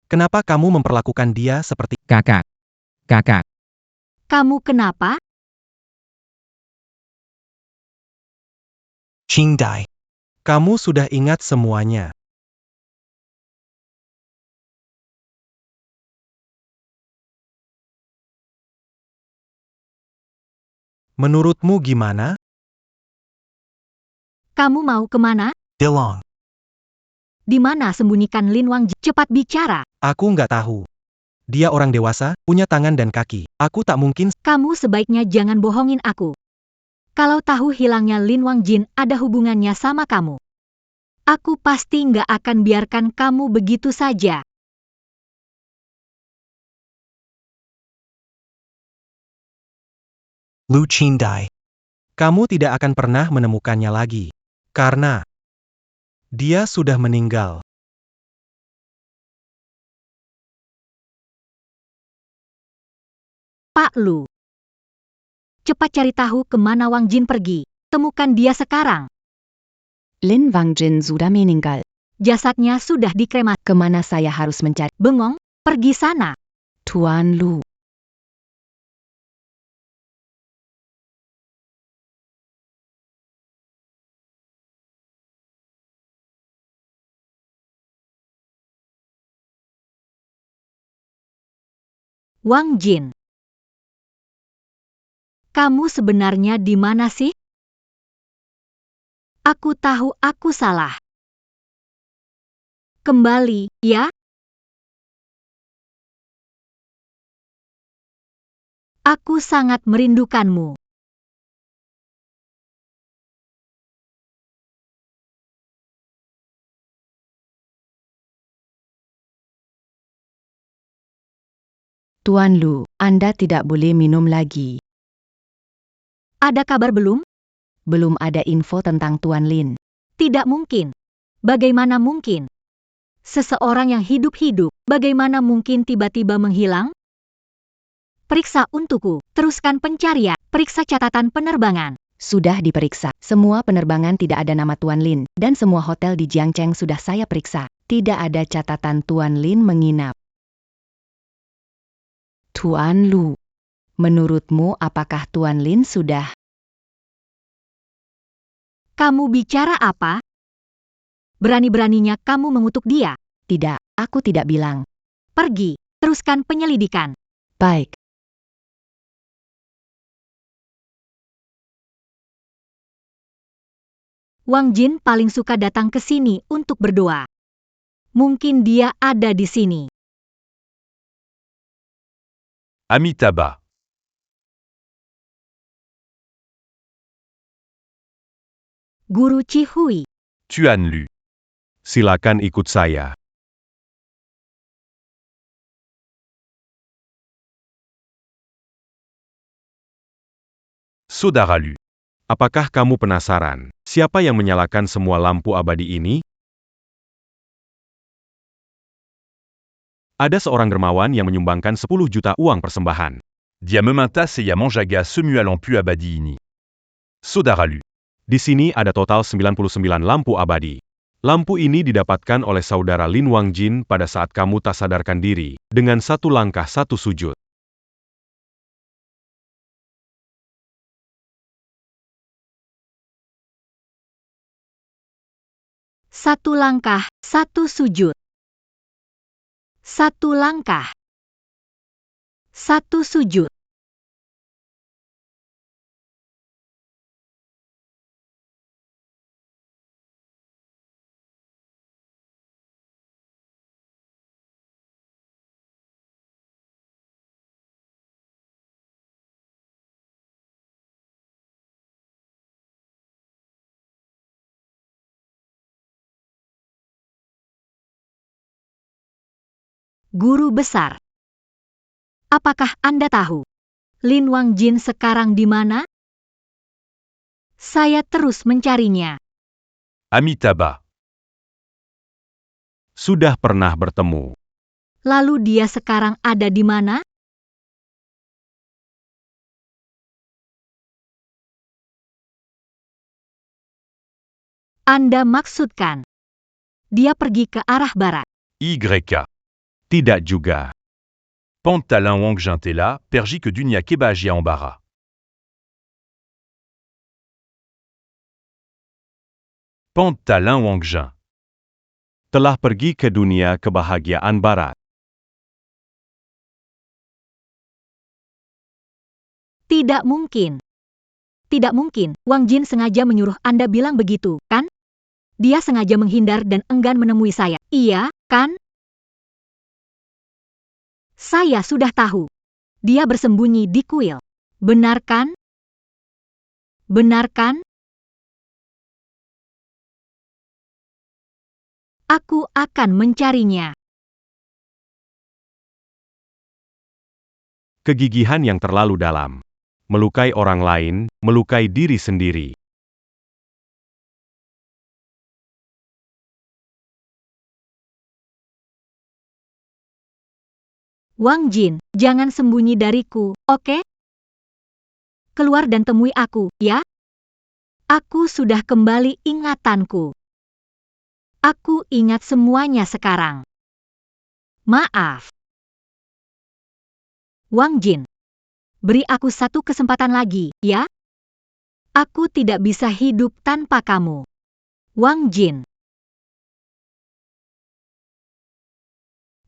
S2: Kenapa kamu memperlakukan dia seperti...
S3: Kakak.
S1: Kamu kenapa?
S6: Qingdai.
S2: Kamu sudah ingat semuanya. Menurutmu gimana?
S1: Kamu mau kemana?
S6: Dilong.
S1: Di mana sembunyikan Lin Wangjin? Cepat bicara.
S2: Aku nggak tahu. Dia orang dewasa, punya tangan dan kaki. Aku tak mungkin...
S1: Kamu sebaiknya jangan bohongin aku. Kalau tahu hilangnya Lin Wangjin ada hubungannya sama kamu. Aku pasti nggak akan biarkan kamu begitu saja.
S6: Lu Qingdai.
S2: Kamu tidak akan pernah menemukannya lagi. Karena dia sudah meninggal.
S1: Pak Lu. Cepat cari tahu kemana Wang Jin pergi. Temukan dia sekarang.
S5: Lin Wangjin sudah meninggal.
S1: Jasadnya sudah dikremasi.
S5: Kemana saya harus mencari?
S1: Bengong, pergi sana.
S5: Tuan Lu.
S1: Wang Jin. Kamu sebenarnya di mana sih? Aku tahu aku salah. Kembali, ya? Aku sangat merindukanmu.
S5: Tuan Lu, Anda tidak boleh minum lagi.
S1: Ada kabar belum?
S5: Belum ada info tentang Tuan Lin.
S1: Tidak mungkin. Bagaimana mungkin? Seseorang yang hidup-hidup, bagaimana mungkin tiba-tiba menghilang? Periksa untukku, teruskan pencarian, periksa catatan penerbangan.
S5: Sudah diperiksa. Semua penerbangan tidak ada nama Tuan Lin, dan semua hotel di Jiangcheng sudah saya periksa. Tidak ada catatan Tuan Lin menginap. Tuan Lu, menurutmu apakah Tuan Lin sudah?
S1: Kamu bicara apa? Berani-beraninya kamu mengutuk dia.
S5: Tidak, aku tidak bilang.
S1: Pergi, teruskan penyelidikan.
S5: Baik.
S1: Wang Jin paling suka datang ke sini untuk berdoa. Mungkin dia ada di sini.
S4: Amitabha.
S1: Guru Cihui.
S4: Tuan Lu. Silakan ikut saya. Saudara Lu. Apakah kamu penasaran, siapa yang menyalakan semua lampu abadi ini? Ada seorang dermawan yang menyumbangkan 10 juta uang persembahan. Dia meminta saya menjaga semua lampu abadi ini. Saudara Lu. Di sini ada total 99 lampu abadi. Lampu ini didapatkan oleh saudara Lin Wangjin pada saat kamu tak sadarkan diri, dengan satu langkah satu sujud.
S1: Satu langkah, satu sujud. Satu langkah. Satu sujud. Guru besar. Apakah Anda tahu Lin Wangjin sekarang di mana? Saya terus mencarinya.
S4: Amitabha. Sudah pernah bertemu.
S1: Lalu dia sekarang ada di mana? Anda maksudkan dia pergi ke arah barat.
S4: YK. Tidak juga. Pantalin Wangjin Tela, pergi ke dunia kebahagia embarras. Pantalin Wangjin. Telah pergi ke dunia kebahagiaan barat.
S1: Tidak mungkin. Tidak mungkin, Wang Jin sengaja menyuruh Anda bilang begitu, kan? Dia sengaja menghindar dan enggan menemui saya. Iya, kan? Saya sudah tahu. Dia bersembunyi di kuil. Benar kan? Benar kan? Aku akan mencarinya.
S4: Kegigihan yang terlalu dalam. Melukai orang lain, melukai diri sendiri.
S1: Wang Jin, jangan sembunyi dariku, oke? Keluar dan temui aku, ya? Aku sudah kembali ingatanku. Aku ingat semuanya sekarang. Maaf. Wang Jin, beri aku satu kesempatan lagi, ya? Aku tidak bisa hidup tanpa kamu. Wang Jin.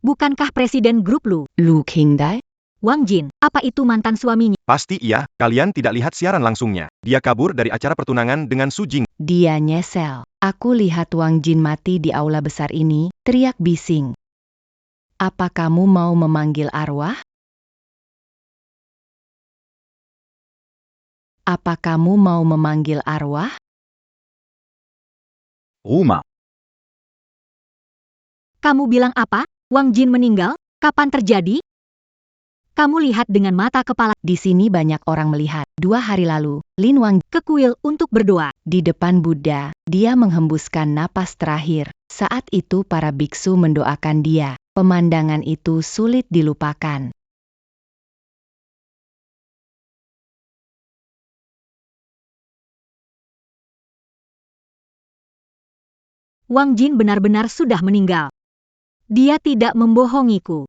S1: Bukankah Presiden Grup Lu?
S5: Lu Qingdai?
S1: Wang Jin, apa itu mantan suaminya?
S4: Pasti iya, kalian tidak lihat siaran langsungnya. Dia kabur dari acara pertunangan dengan Su Jing.
S5: Dia nyesel. Aku lihat Wang Jin mati di aula besar ini, teriak bising. Apa kamu mau memanggil arwah? Apa kamu mau memanggil arwah?
S4: Rumah.
S1: Kamu bilang apa? Wang Jin meninggal? Kapan terjadi? Kamu lihat dengan mata kepala.
S5: Di sini banyak orang melihat. 2 hari lalu, Lin Wang
S1: Ke kuil untuk berdoa.
S5: di depan Buddha, dia menghembuskan napas terakhir. Saat itu para biksu mendoakan dia. Pemandangan itu sulit dilupakan.
S1: Wang Jin benar-benar sudah meninggal. Dia tidak membohongiku.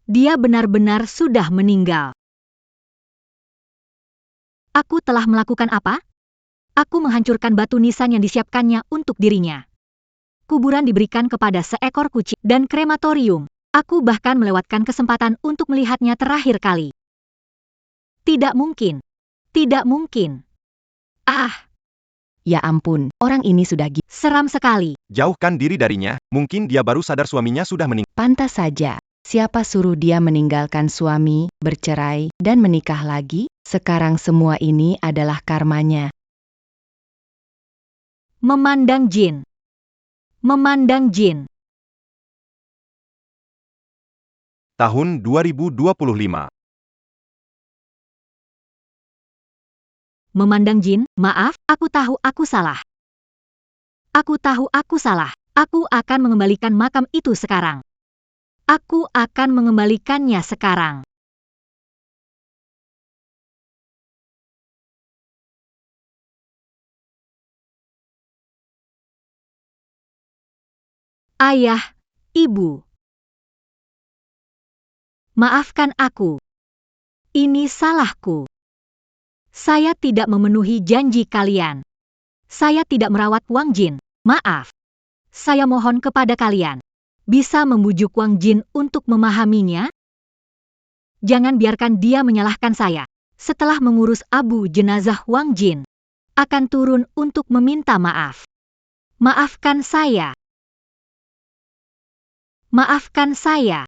S1: Dia benar-benar sudah meninggal. Aku telah melakukan apa? Aku menghancurkan batu nisan yang disiapkannya untuk dirinya. Kuburan diberikan kepada seekor kucing dan krematorium. Aku bahkan melewatkan kesempatan untuk melihatnya terakhir kali. Tidak mungkin. Tidak mungkin. Ah,
S5: Ya ampun, orang ini sudah gila.
S1: seram sekali.
S4: Jauhkan diri darinya, mungkin dia baru sadar suaminya sudah meninggal.
S5: Pantas saja. Siapa suruh dia meninggalkan suami, bercerai, dan menikah lagi? Sekarang semua ini adalah karmanya.
S1: Memandang Jin. Memandang Jin.
S4: Tahun 2025.
S1: Memandang Jin, maaf, aku tahu aku salah. Aku tahu aku salah. Aku akan mengembalikan makam itu sekarang. Aku akan mengembalikannya sekarang. Ayah, Ibu. Maafkan aku. Ini salahku. Saya tidak memenuhi janji kalian. Saya tidak merawat Wang Jin. Maaf. Saya mohon kepada kalian. Bisa membujuk Wang Jin untuk memahaminya? Jangan biarkan dia menyalahkan saya. Setelah mengurus abu jenazah Wang Jin, akan turun untuk meminta maaf. Maafkan saya. Maafkan saya.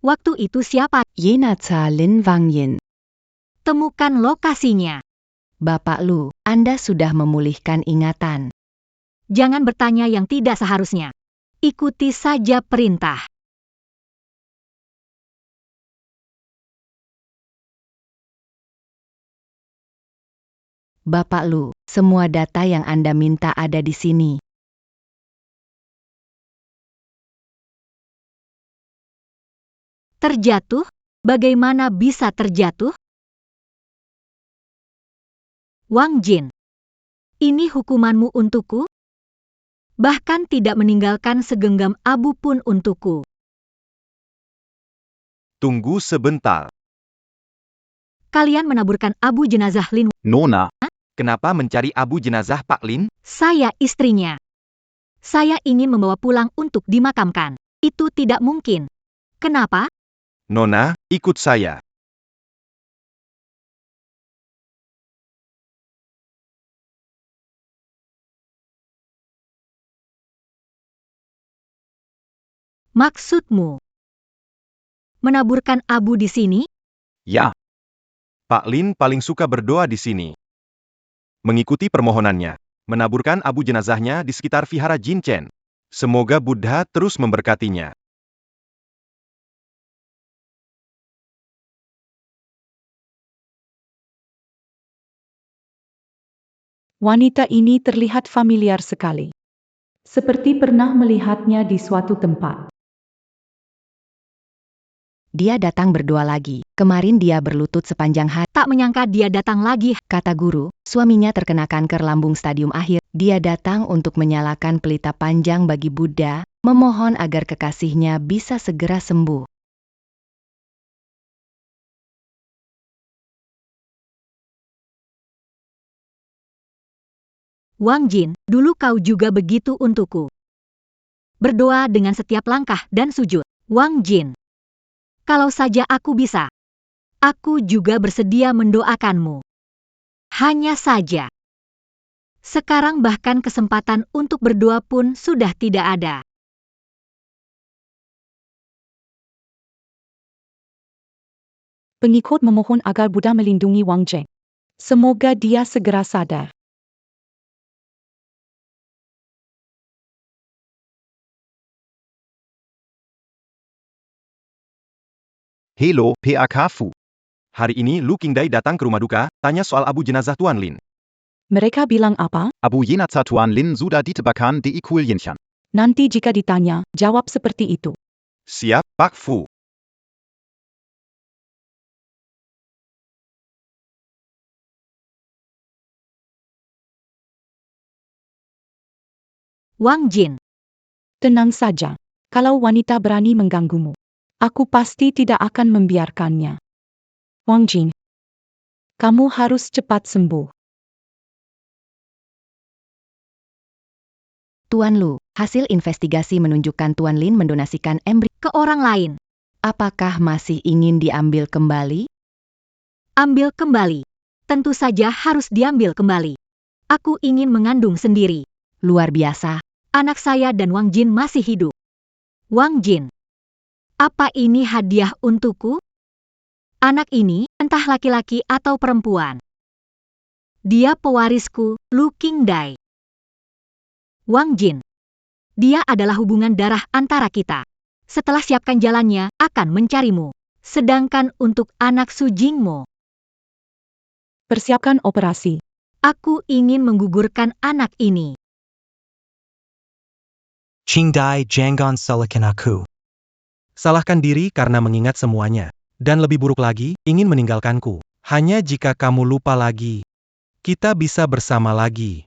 S1: Waktu itu siapa?
S5: Yenatsa Lin Wang Yin.
S1: Temukan lokasinya.
S5: Bapak Lu, Anda sudah memulihkan ingatan.
S1: Jangan bertanya yang tidak seharusnya. Ikuti saja perintah.
S5: Bapak Lu, semua data yang Anda minta ada di sini.
S1: Terjatuh? Bagaimana bisa terjatuh? Wang Jin, ini hukumanmu untukku? Bahkan tidak meninggalkan segenggam abu pun untukku.
S4: Tunggu sebentar.
S1: Kalian menaburkan abu jenazah Lin.
S4: Nona, kenapa mencari abu jenazah Pak Lin?
S1: Saya istrinya. Saya ingin membawa pulang untuk dimakamkan. Itu tidak mungkin. Kenapa?
S4: Nona, ikut saya.
S1: Maksudmu? Menaburkan abu di sini?
S4: Ya. Pak Lin paling suka berdoa di sini. Mengikuti permohonannya, menaburkan abu jenazahnya di sekitar vihara Jinchen. Semoga Buddha terus memberkatinya.
S7: Wanita ini terlihat familiar sekali. Seperti pernah melihatnya di suatu tempat.
S5: Dia datang berdoa lagi. Kemarin dia berlutut sepanjang hari.
S1: Tak menyangka dia datang lagi.
S5: Kata guru, suaminya terkena kanker lambung stadium akhir. Dia datang untuk menyalakan pelita panjang bagi Buddha, memohon agar kekasihnya bisa segera sembuh.
S1: Wang Jin, dulu kau juga begitu untukku. Berdoa dengan setiap langkah dan sujud. Wang Jin, kalau saja aku bisa, aku juga bersedia mendoakanmu. Hanya saja, sekarang bahkan kesempatan untuk berdoa pun sudah tidak ada.
S7: Pengikut memohon agar Buddha melindungi Wang Jin. Semoga dia segera sadar.
S4: Hello, PAK Fu. Hari ini Lu Qingdai datang ke rumah duka, tanya soal abu jenazah Tuan Lin.
S7: Mereka bilang apa?
S8: Abu jenazah Tuan Lin sudah ditebakan di Ikulianchen.
S7: Nanti jika ditanya, jawab seperti itu.
S4: Siap, Pak Fu.
S1: Wang Jin,
S7: Tenang saja. Kalau wanita berani mengganggumu, aku pasti tidak akan membiarkannya. Wang Jin, kamu harus cepat sembuh.
S5: Tuan Lu, hasil investigasi menunjukkan Tuan Lin mendonasikan embrio
S1: ke orang lain.
S5: Apakah masih ingin diambil kembali?
S1: Ambil kembali. Tentu saja harus diambil kembali. Aku ingin mengandung sendiri.
S5: Luar biasa.
S1: Anak saya dan Wang Jin masih hidup. Wang Jin, apa ini hadiah untukku? Anak ini, entah laki-laki atau perempuan. Dia pewarisku, Lu Qingdai. Wang Jin, dia adalah hubungan darah antara kita. Setelah siapkan jalannya, akan mencarimu. Sedangkan untuk anak Su Jingmo,
S7: Persiapkan operasi.
S1: aku ingin menggugurkan anak ini.
S6: Qingdai Jangon Sulakan aku.
S2: Salahkan diri karena mengingat semuanya. Dan lebih buruk lagi, ingin meninggalkanku. Hanya jika kamu lupa lagi, kita bisa bersama lagi.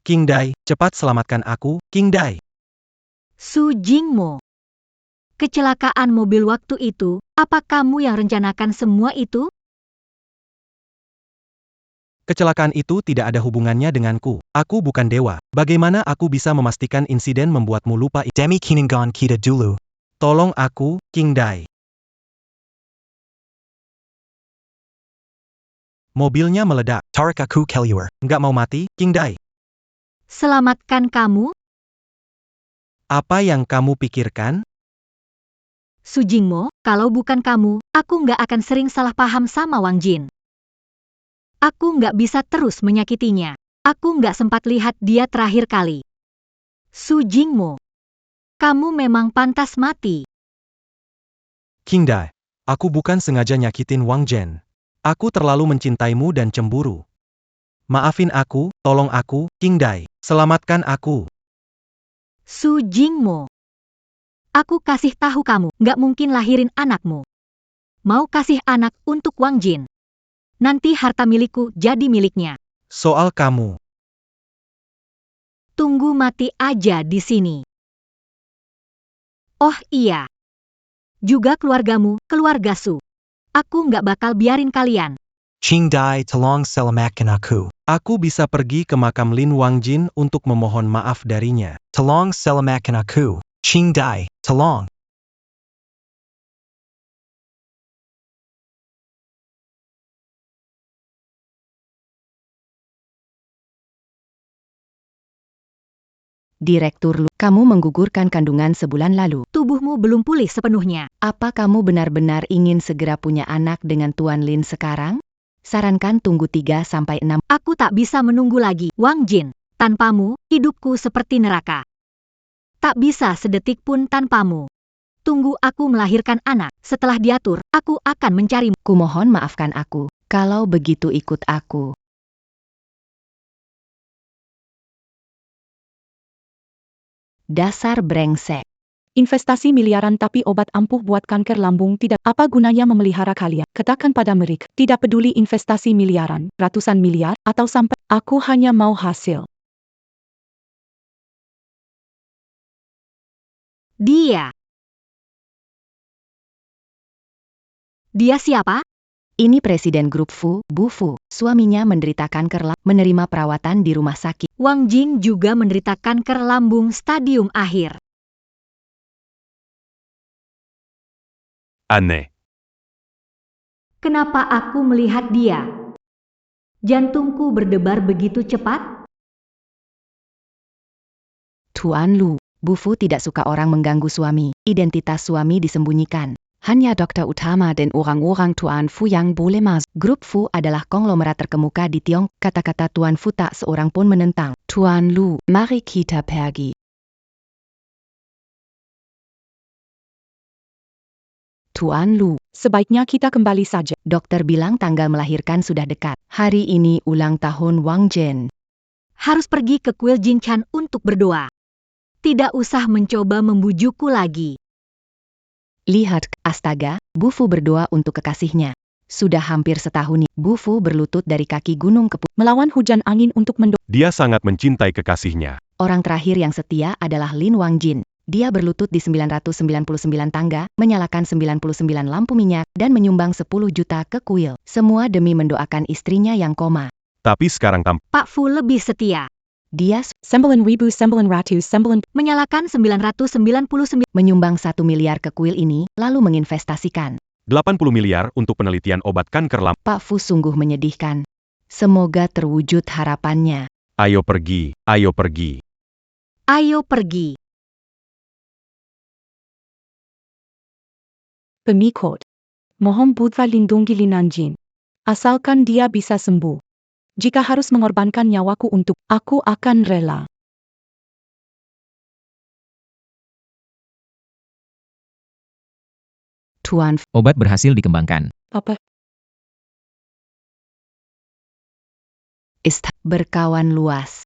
S2: Qingdai, cepat selamatkan aku, Qingdai.
S1: Su Jingmo. Kecelakaan mobil waktu itu, apa kamu yang rencanakan semua itu?
S2: Kecelakaan itu tidak ada hubungannya denganku. Aku bukan dewa. Bagaimana aku bisa memastikan insiden membuatmu lupa?
S6: Demi Kinangon kita dulu.
S2: Tolong aku, Qingdai. Mobilnya meledak.
S6: Tarik aku keluar.
S2: Nggak mau mati, Qingdai.
S1: Selamatkan kamu,
S2: Apa yang kamu pikirkan?
S1: Su Jingmo, kalau bukan kamu, aku nggak akan sering salah paham sama Wang Jin. Aku nggak bisa terus menyakitinya. Aku nggak sempat lihat dia terakhir kali. Su Jingmo, kamu memang pantas mati.
S2: Qingdai, aku bukan sengaja nyakitin Wang Jin. Aku terlalu mencintaimu dan cemburu. Maafin aku, tolong aku, Qingdai. Selamatkan aku.
S1: Su Jingmo, Aku kasih tahu kamu, nggak mungkin lahirin anakmu. Mau kasih anak untuk Wang Jin. Nanti harta milikku jadi miliknya.
S2: Soal kamu.
S1: Tunggu mati aja di sini. Oh iya. Juga keluargamu, keluarga Su. Aku nggak bakal biarin kalian.
S6: Qing Dai tolong selamatkan aku.
S2: Aku bisa pergi ke makam Lin Wang Jin untuk memohon maaf darinya.
S6: Tolong selamatkan aku. Qing Dai, tolong.
S5: Direktur Lu, kamu menggugurkan kandungan sebulan lalu.
S1: Tubuhmu belum pulih sepenuhnya.
S5: Apa kamu benar-benar ingin segera punya anak dengan Tuan Lin sekarang? Sarankan tunggu 3-6.
S1: Aku tak bisa menunggu lagi, Wang Jin. Tanpamu, hidupku seperti neraka. Tak bisa sedetik pun tanpamu. Tunggu aku melahirkan anak. Setelah diatur, aku akan mencarimu.
S5: Kumohon maafkan aku. Kalau begitu ikut aku. Dasar brengsek.
S7: Investasi miliaran tapi obat ampuh buat kanker lambung tidak. Apa gunanya memelihara kalian? Katakan pada mereka. Tidak peduli investasi miliaran, ratusan miliar, atau sampai. Aku hanya mau hasil.
S1: Dia siapa?
S5: Ini Presiden Grup Fu, Bu Fu. Suaminya menderita kanker menerima perawatan di rumah sakit.
S1: Wang Jin juga menderita kanker lambung stadium akhir.
S4: Aneh.
S1: Kenapa aku melihat dia? Jantungku berdebar begitu cepat?
S5: Tuan Lu, Bu Fu tidak suka orang mengganggu suami. Identitas suami disembunyikan. Hanya dokter utama dan orang-orang Tuan Fu yang boleh masuk. Grup Fu adalah konglomerat terkemuka di Tiongkok. Kata-kata Tuan Fu tak seorang pun menentang. Tuan Lu, mari kita pergi. Tuan Lu,
S7: Sebaiknya kita kembali saja.
S5: dokter bilang tanggal melahirkan sudah dekat. Hari ini ulang tahun Wang Jin.
S1: Harus pergi ke kuil Jinchan untuk berdoa. Tidak usah mencoba membujukku lagi.
S5: Lihat, astaga, Bu Fu berdoa untuk kekasihnya. Sudah hampir setahun nih, Bu Fu berlutut dari kaki gunung ke
S7: Melawan hujan angin untuk
S4: Dia sangat mencintai kekasihnya.
S5: Orang terakhir yang setia adalah Lin Wang Jin. Dia berlutut di 999 tangga, menyalakan 99 lampu minyak, dan menyumbang 10 juta ke kuil. Semua demi mendoakan istrinya yang koma.
S4: Tapi sekarang
S1: Pak Fu lebih setia.
S5: Dia
S7: Sembilan ratus sembilan.
S1: Menyalakan 999.
S5: menyumbang 1 miliar ke kuil ini, lalu menginvestasikan.
S4: 80 miliar untuk penelitian obat kanker lambung.
S5: Pak Fu sungguh menyedihkan. Semoga terwujud harapannya.
S4: Ayo pergi, ayo pergi.
S1: Ayo pergi.
S7: Pemikot. Mohon putra lindungi Lin Anjin. Asalkan dia bisa sembuh. Jika harus mengorbankan nyawaku untuk, aku akan rela.
S3: Tuan, obat berhasil dikembangkan.
S7: Apa?
S5: Berkawan luas.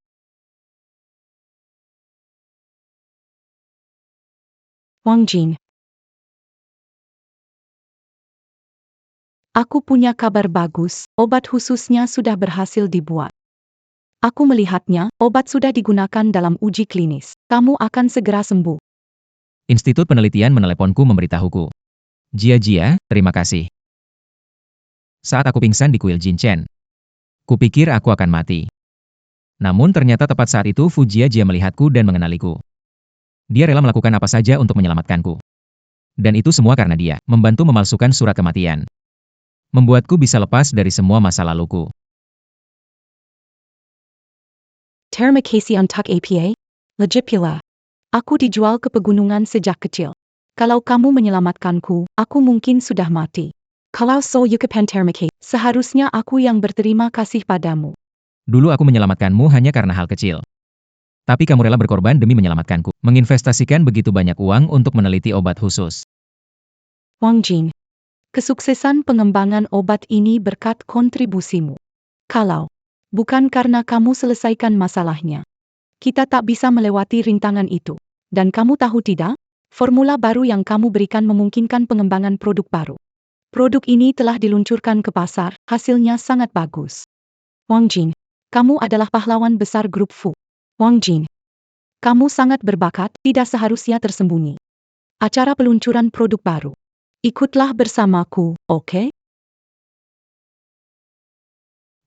S7: Wang Jin. Aku punya kabar bagus, obat khususnya sudah berhasil dibuat. Aku melihatnya, obat sudah digunakan dalam uji klinis. Kamu akan segera sembuh.
S3: Institut Penelitian meneleponku memberitahuku. Jia, terima kasih. Saat aku pingsan di kuil Jinchen, kupikir aku akan mati. Namun ternyata tepat saat itu Fu Jia melihatku dan mengenaliku. Dia rela melakukan apa saja untuk menyelamatkanku. Dan itu semua karena dia membantu memalsukan surat kematian. Membuatku bisa lepas dari semua masa laluku.
S7: Terima kasih untuk APA. Legipula. Aku dijual ke pegunungan sejak kecil. Kalau kamu menyelamatkanku, aku mungkin sudah mati. Kalau so yukapan terima kasih, seharusnya aku yang berterima kasih padamu.
S3: Dulu aku menyelamatkanmu hanya karena hal kecil. Tapi kamu rela berkorban demi menyelamatkanku, menginvestasikan begitu banyak uang untuk meneliti obat khusus.
S7: Wang Jin. Kesuksesan pengembangan obat ini berkat kontribusimu. Kalau bukan karena kamu selesaikan masalahnya, kita tak bisa melewati rintangan itu. Dan kamu tahu tidak? Formula baru yang kamu berikan memungkinkan pengembangan produk baru. Produk ini telah diluncurkan ke pasar, hasilnya sangat bagus. Wang Jin, kamu adalah pahlawan besar grup Fu. Wang Jin, kamu sangat berbakat, tidak seharusnya tersembunyi. Acara peluncuran produk baru. Ikutlah bersamaku, oke?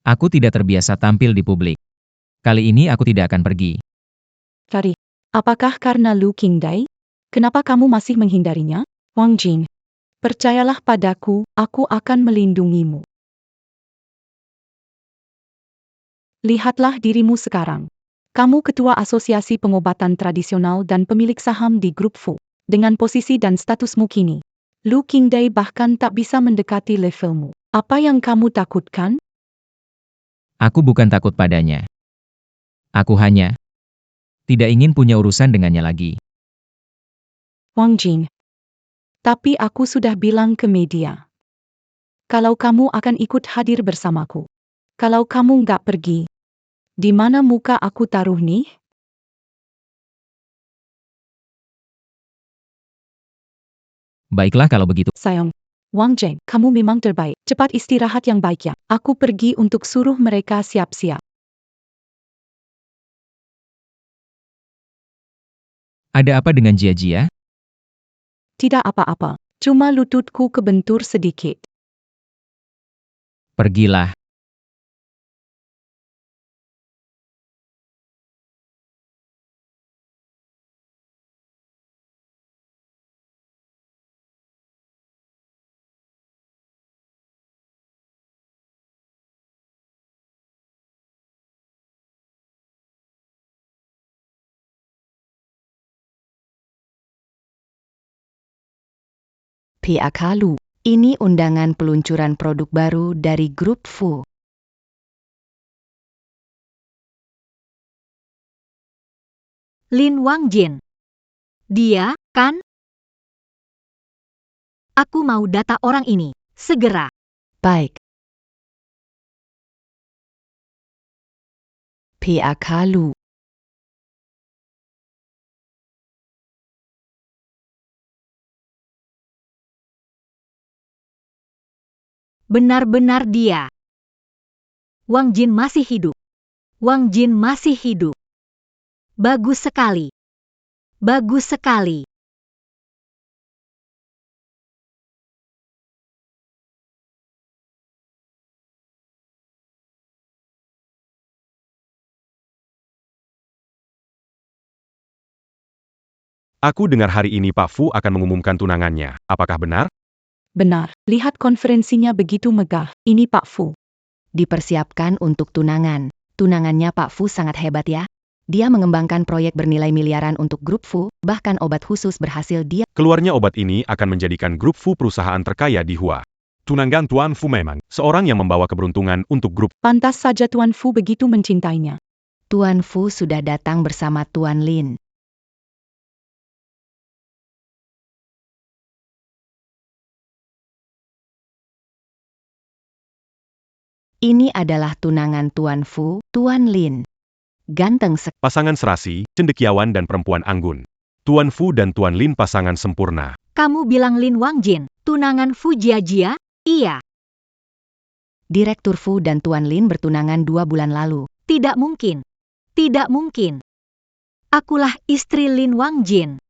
S3: Aku tidak terbiasa tampil di publik. Kali ini aku tidak akan pergi.
S7: Tari, apakah karena Lu Qingdai? Kenapa kamu masih menghindarinya? Wang Jin, percayalah padaku, aku akan melindungimu. Lihatlah dirimu sekarang. Kamu ketua asosiasi pengobatan tradisional dan pemilik saham di grup Fu. Dengan posisi dan statusmu kini, Lu Qingdai bahkan tak bisa mendekati levelmu. Apa yang kamu takutkan?
S3: Aku bukan takut padanya. Aku hanya tidak ingin punya urusan dengannya lagi.
S7: Wang Jin, tapi aku sudah bilang ke media. Kalau kamu akan ikut hadir bersamaku. Kalau kamu nggak pergi, di mana muka aku taruh nih?
S3: Baiklah kalau begitu.
S7: Sayang, Wang Jin, kamu memang terbaik. Cepat istirahat yang baik ya. Aku pergi untuk suruh mereka siap-siap.
S3: Ada apa dengan Jia?
S7: Tidak apa-apa, cuma lututku kebentur sedikit.
S3: Pergilah.
S5: PAK Lu, ini undangan peluncuran produk baru dari grup Fu.
S1: Lin Wang Jin. Dia, kan? Aku mau data orang ini, segera.
S5: Baik. PAK Lu.
S1: Benar-benar dia. Wang Jin masih hidup. Wang Jin masih hidup. Bagus sekali. Bagus sekali.
S4: Aku dengar hari ini Pak Fu akan mengumumkan tunangannya. Apakah benar?
S7: Benar, lihat konferensinya begitu megah. Ini Pak Fu.
S5: Dipersiapkan untuk tunangan. Tunangannya Pak Fu sangat hebat ya. Dia mengembangkan proyek bernilai miliaran untuk grup Fu, bahkan obat khusus berhasil dia.
S4: Keluarnya obat ini akan menjadikan grup Fu perusahaan terkaya di Hua. Tunangan Tuan Fu memang seorang yang membawa keberuntungan untuk grup.
S7: Pantas saja Tuan Fu begitu mencintainya.
S5: Tuan Fu sudah datang bersama Tuan Lin. Ini adalah tunangan Tuan Fu, Tuan Lin. Ganteng sekali.
S4: Pasangan serasi, cendekiawan dan perempuan anggun. Tuan Fu dan Tuan Lin pasangan sempurna.
S1: Kamu bilang Lin Wang Jin, tunangan Fu Jia? Iya.
S5: Direktur Fu dan Tuan Lin bertunangan 2 bulan lalu.
S1: Tidak mungkin. Tidak mungkin. Akulah istri Lin Wang Jin.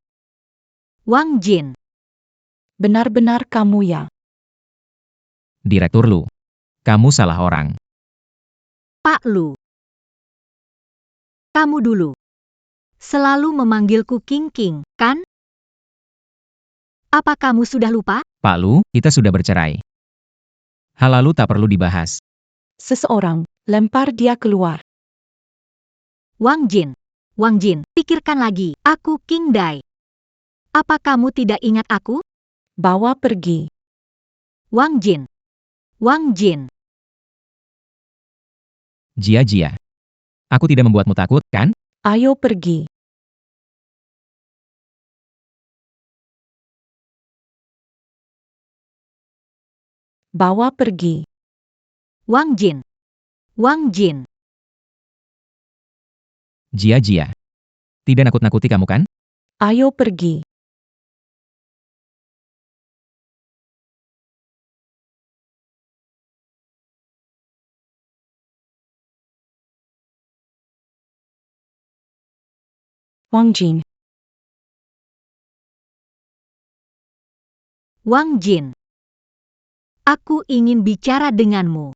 S1: Wang Jin.
S7: Benar-benar kamu ya.
S3: Direktur Lu. Kamu salah orang.
S1: Pak Lu. Kamu dulu. Selalu memanggilku King, kan? Apa kamu sudah lupa?
S3: Pak Lu, kita sudah bercerai. Hal lalu tak perlu dibahas.
S7: Seseorang, lempar dia keluar.
S1: Wang Jin. Wang Jin, pikirkan lagi. Aku King Dai. Apa kamu tidak ingat aku?
S7: Bawa pergi.
S1: Wang Jin. Wang Jin.
S3: Jia. Aku tidak membuatmu takut, kan?
S7: Ayo pergi. Bawa pergi.
S1: Wang Jin. Wang Jin.
S3: Jia. Tidak nakut-nakuti kamu kan?
S7: Ayo pergi. Wang Jin.
S1: Wang Jin. Aku ingin bicara denganmu.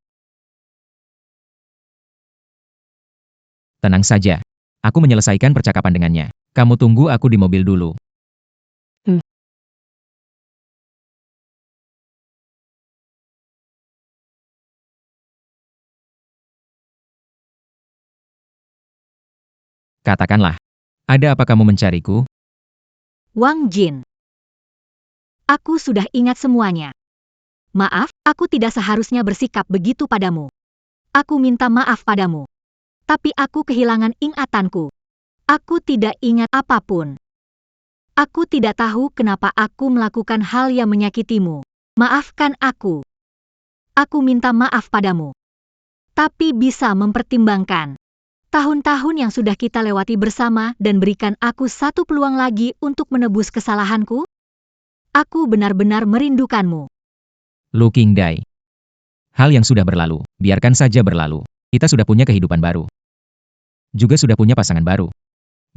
S3: Tenang saja. Aku menyelesaikan percakapan dengannya. Kamu tunggu aku di mobil dulu. Katakanlah. Ada apa kamu mencariku?
S1: Wang Jin. Aku sudah ingat semuanya. Maaf, aku tidak seharusnya bersikap begitu padamu. Aku minta maaf padamu. Tapi aku kehilangan ingatanku. Aku tidak ingat apapun. Aku tidak tahu kenapa aku melakukan hal yang menyakitimu. Maafkan aku. Aku minta maaf padamu. Tapi bisa mempertimbangkan tahun-tahun yang sudah kita lewati bersama dan berikan aku satu peluang lagi untuk menebus kesalahanku. Aku benar-benar merindukanmu.
S3: Lu Qingdai. Hal yang sudah berlalu, biarkan saja berlalu. Kita sudah punya kehidupan baru. Juga sudah punya pasangan baru.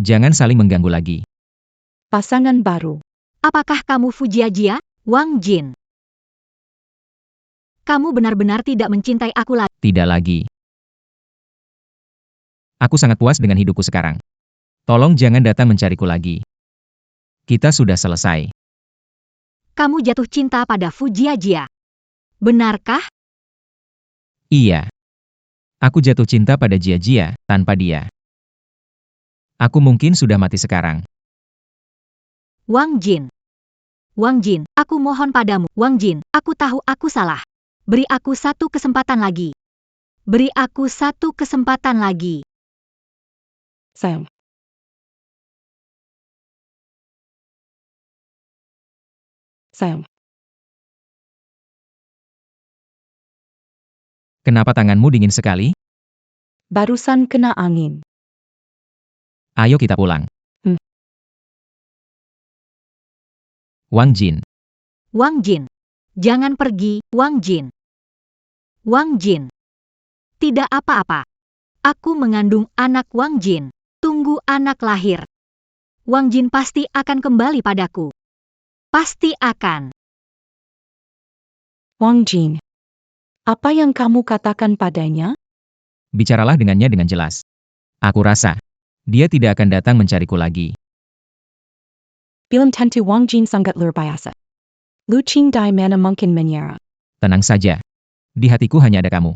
S3: Jangan saling mengganggu lagi.
S7: Pasangan baru.
S1: Apakah kamu Fujiajia, Wang Jin? Kamu benar-benar tidak mencintai aku lagi.
S3: Tidak lagi. Aku sangat puas dengan hidupku sekarang. Tolong jangan datang mencariku lagi. Kita sudah selesai.
S1: Kamu jatuh cinta pada Fujiajia. Benarkah?
S3: Iya. Aku jatuh cinta pada Jia tanpa dia. Aku mungkin sudah mati sekarang.
S1: Wang Jin. Wang Jin, aku mohon padamu. Wang Jin, aku tahu aku salah. Beri aku satu kesempatan lagi. Beri aku satu kesempatan lagi.
S7: Sayang. Sayang.
S3: Kenapa tanganmu dingin sekali?
S7: Barusan kena angin.
S3: Ayo kita pulang.
S7: Hmm.
S3: Wang Jin.
S1: Wang Jin. Jangan pergi, Wang Jin. Wang Jin. Tidak apa-apa. Aku mengandung anak Wang Jin. Tunggu anak lahir. Wang Jin pasti akan kembali padaku. Pasti akan.
S7: Wang Jin. Apa yang kamu katakan padanya?
S3: Bicaralah dengannya dengan jelas. Aku rasa, dia tidak akan datang mencariku lagi.
S7: Bilang tentu Wang Jin sangat luar biasa. Lu Qingdai mana mungkin menyerah.
S3: Tenang saja. Di hatiku hanya ada kamu.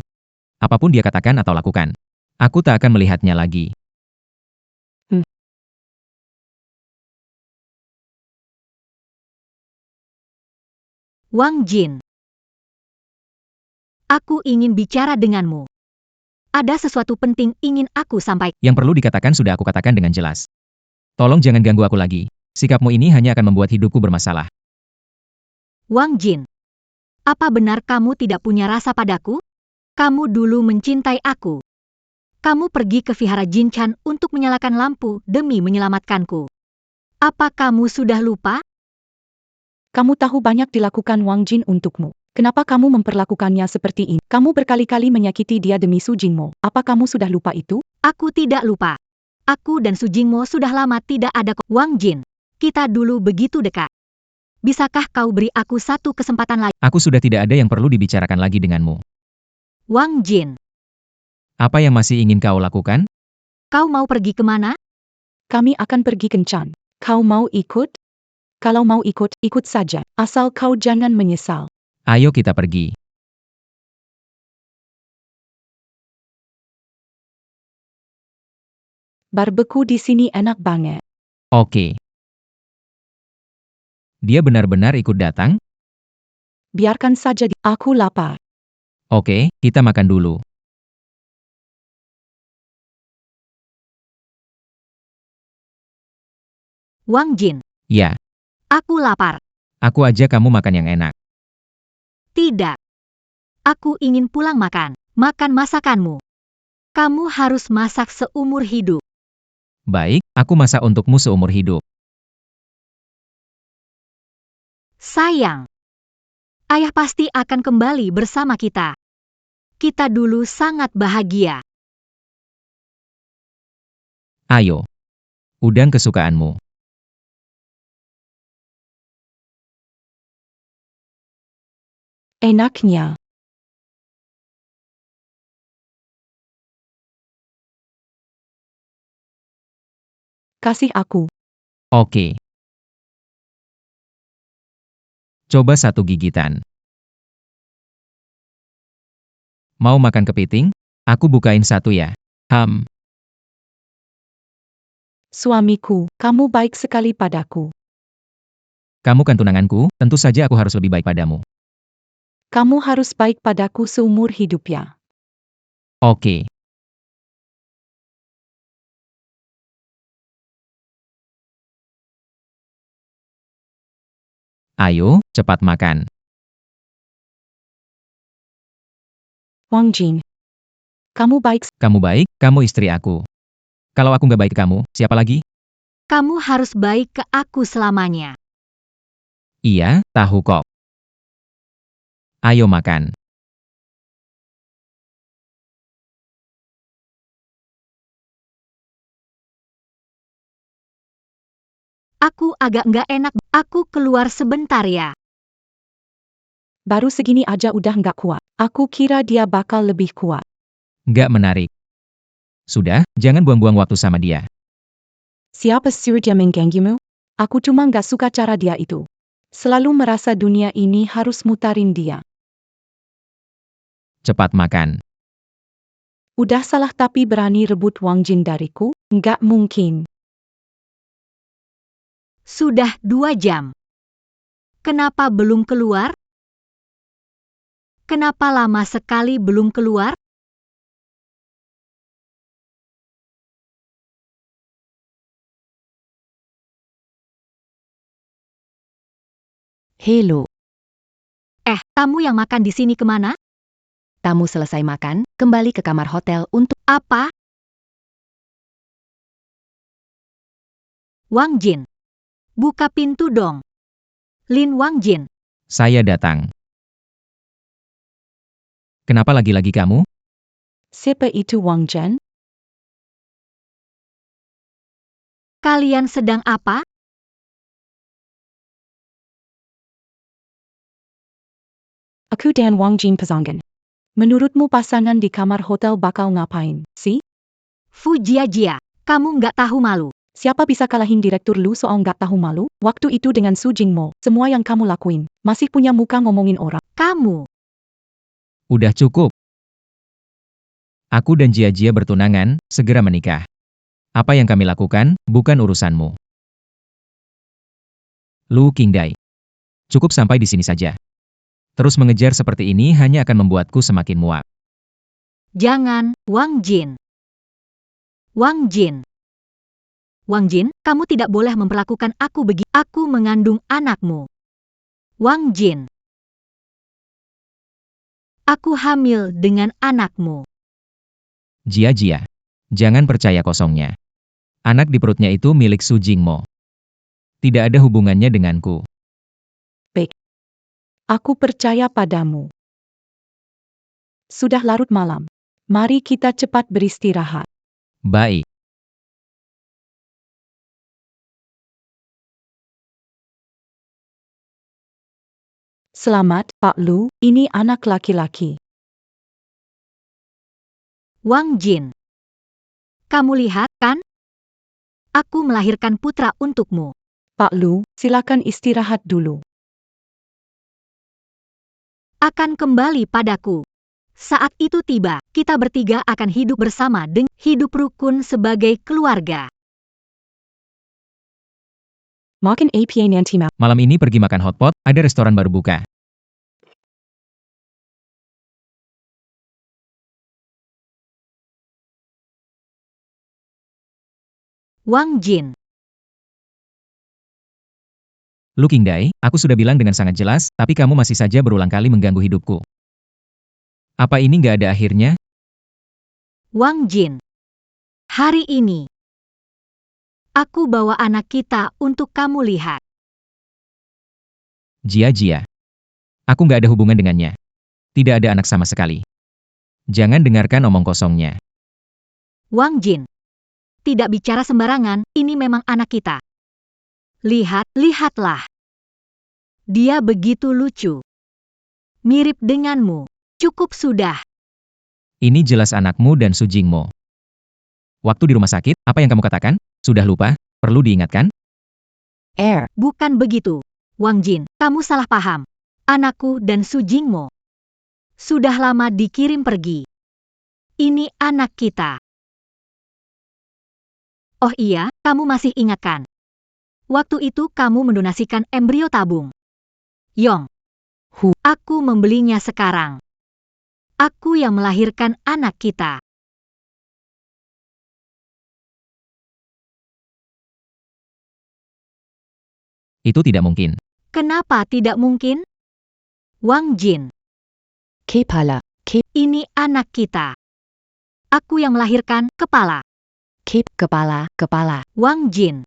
S3: Apapun dia katakan atau lakukan, aku tak akan melihatnya lagi.
S1: Wang Jin. Aku ingin bicara denganmu. Ada sesuatu penting ingin aku sampaikan.
S3: Yang perlu dikatakan sudah aku katakan dengan jelas. Tolong jangan ganggu aku lagi. Sikapmu ini hanya akan membuat hidupku bermasalah.
S1: Wang Jin. Apa benar kamu tidak punya rasa padaku? Kamu dulu mencintai aku. Kamu pergi ke vihara Jinchan untuk menyalakan lampu demi menyelamatkanku. Apa kamu sudah lupa?
S7: Kamu tahu banyak dilakukan Wang Jin untukmu. Kenapa kamu memperlakukannya seperti ini? Kamu berkali-kali menyakiti dia demi Su Jingmo. Apa kamu sudah lupa itu?
S1: Aku tidak lupa. Aku dan Su Jingmo sudah lama tidak ada. Wang Jin, kita dulu begitu dekat. Bisakah kau beri aku satu kesempatan lagi?
S3: Aku sudah tidak ada yang perlu dibicarakan lagi denganmu.
S1: Wang Jin,
S3: Apa yang masih ingin kau lakukan?
S1: kau mau pergi kemana?
S7: Kami akan pergi kencan. Kau mau ikut? Kalau mau ikut, ikut saja. Asal kau jangan menyesal.
S3: Ayo kita pergi.
S7: Barbeku di sini enak banget.
S3: Oke. Dia benar-benar ikut datang?
S7: Biarkan saja aku lapar.
S3: Oke, kita makan dulu.
S1: Wang Jin,
S3: Ya,
S1: aku lapar.
S3: aku aja kamu makan yang enak.
S1: Tidak. Aku ingin pulang makan masakanmu. Kamu harus masak seumur hidup.
S3: Baik, aku masak untukmu seumur hidup.
S1: Sayang. Ayah pasti akan kembali bersama kita. Kita dulu sangat bahagia.
S3: Ayo. Udang kesukaanmu.
S7: Enaknya. Kasih aku.
S3: Oke. Coba satu gigitan. Mau makan kepiting? Aku bukain satu ya.
S7: Suamiku, kamu baik sekali padaku.
S3: Kamu kan tunanganku, tentu saja aku harus lebih baik padamu.
S7: Kamu harus baik padaku seumur hidup ya.
S3: Oke. Ayo, cepat makan.
S7: Wang Jin. Kamu baik.
S3: Kamu baik, kamu istri aku. Kalau aku nggak baik ke kamu, siapa lagi?
S1: Kamu harus baik ke aku selamanya.
S3: Iya, tahu kok. Ayo makan.
S1: Aku agak nggak enak. Aku keluar sebentar ya.
S7: Baru segini aja udah nggak kuat. Aku kira dia bakal lebih kuat.
S3: Nggak menarik. Sudah, jangan buang-buang waktu sama dia.
S7: Siapa suruh dia mengganggumu? Aku cuma nggak suka cara dia itu. Selalu merasa dunia ini harus mutarin dia.
S3: Cepat makan.
S7: Udah salah tapi berani rebut Wang Jin dariku? Nggak mungkin.
S1: Sudah 2 jam. Kenapa belum keluar? Kenapa lama sekali belum keluar?
S5: Helo,
S1: Tamu yang makan di sini kemana?
S5: tamu selesai makan, kembali ke kamar hotel untuk
S1: Apa? Wang Jin. Buka pintu dong. Lin Wang Jin.
S3: Saya datang. Kenapa lagi-lagi kamu?
S7: Siapa itu Wang Jin?
S1: Kalian sedang apa?
S7: Aku dan Wang Jin pasangan. Menurutmu pasangan di kamar hotel bakal ngapain, sih?
S1: Fu Jia, kamu nggak tahu malu.
S7: Siapa bisa kalahin direktur lu soal nggak tahu malu? Waktu itu dengan Su Jingmo, semua yang kamu lakuin, masih punya muka ngomongin orang.
S1: Kamu.
S3: Udah cukup. Aku dan Jia bertunangan, segera menikah. Apa yang kami lakukan, bukan urusanmu. Lu Qingdai. Cukup sampai di sini saja. Terus mengejar seperti ini hanya akan membuatku semakin muak.
S1: Jangan, Wang Jin. Wang Jin. Wang Jin, kamu tidak boleh memperlakukan aku begitu. Aku mengandung anakmu. Wang Jin. Aku hamil dengan anakmu.
S3: Jia, jangan percaya kosongnya. Anak di perutnya itu milik Su Jingmo. Tidak ada hubungannya denganku.
S7: Aku percaya padamu. Sudah larut malam. Mari kita cepat beristirahat.
S3: Baik.
S7: Selamat, Pak Lu, ini anak laki-laki.
S1: Wang Jin. Kamu lihat, kan? Aku melahirkan putra untukmu.
S7: Pak Lu, silakan istirahat dulu.
S1: Akan kembali padaku. Saat itu tiba, kita bertiga akan hidup bersama dengan hidup rukun sebagai keluarga.
S7: Makan apa nanti malam?
S3: Malam ini pergi makan hotpot, ada restoran baru buka.
S1: Wang Jin.
S3: Lu Qingdai, aku sudah bilang dengan sangat jelas, tapi kamu masih saja berulang kali mengganggu hidupku. Apa ini nggak ada akhirnya?
S1: Wang Jin. Hari ini, aku bawa anak kita untuk kamu lihat.
S3: Jia. Aku nggak ada hubungan dengannya. Tidak ada anak sama sekali. Jangan dengarkan omong kosongnya.
S1: Wang Jin. tidak bicara sembarangan, ini memang anak kita. Lihatlah. Dia begitu lucu. Mirip denganmu. Cukup sudah.
S3: Ini jelas anakmu dan Su Jingmo. Waktu di rumah sakit, apa yang kamu katakan? Sudah lupa? Perlu diingatkan?
S1: Bukan begitu. Wang Jin, kamu salah paham. Anakku dan Su Jingmo sudah lama dikirim pergi. Ini anak kita. Oh iya, kamu masih ingatkan. Waktu itu kamu mendonasikan embrio tabung. Yong. Aku membelinya sekarang. Aku yang melahirkan anak kita.
S3: Itu tidak mungkin.
S1: Kenapa tidak mungkin? Wang Jin,
S5: Kepala.
S1: ini anak kita. Aku yang melahirkan kepala.
S5: Kepala.
S1: Wang Jin.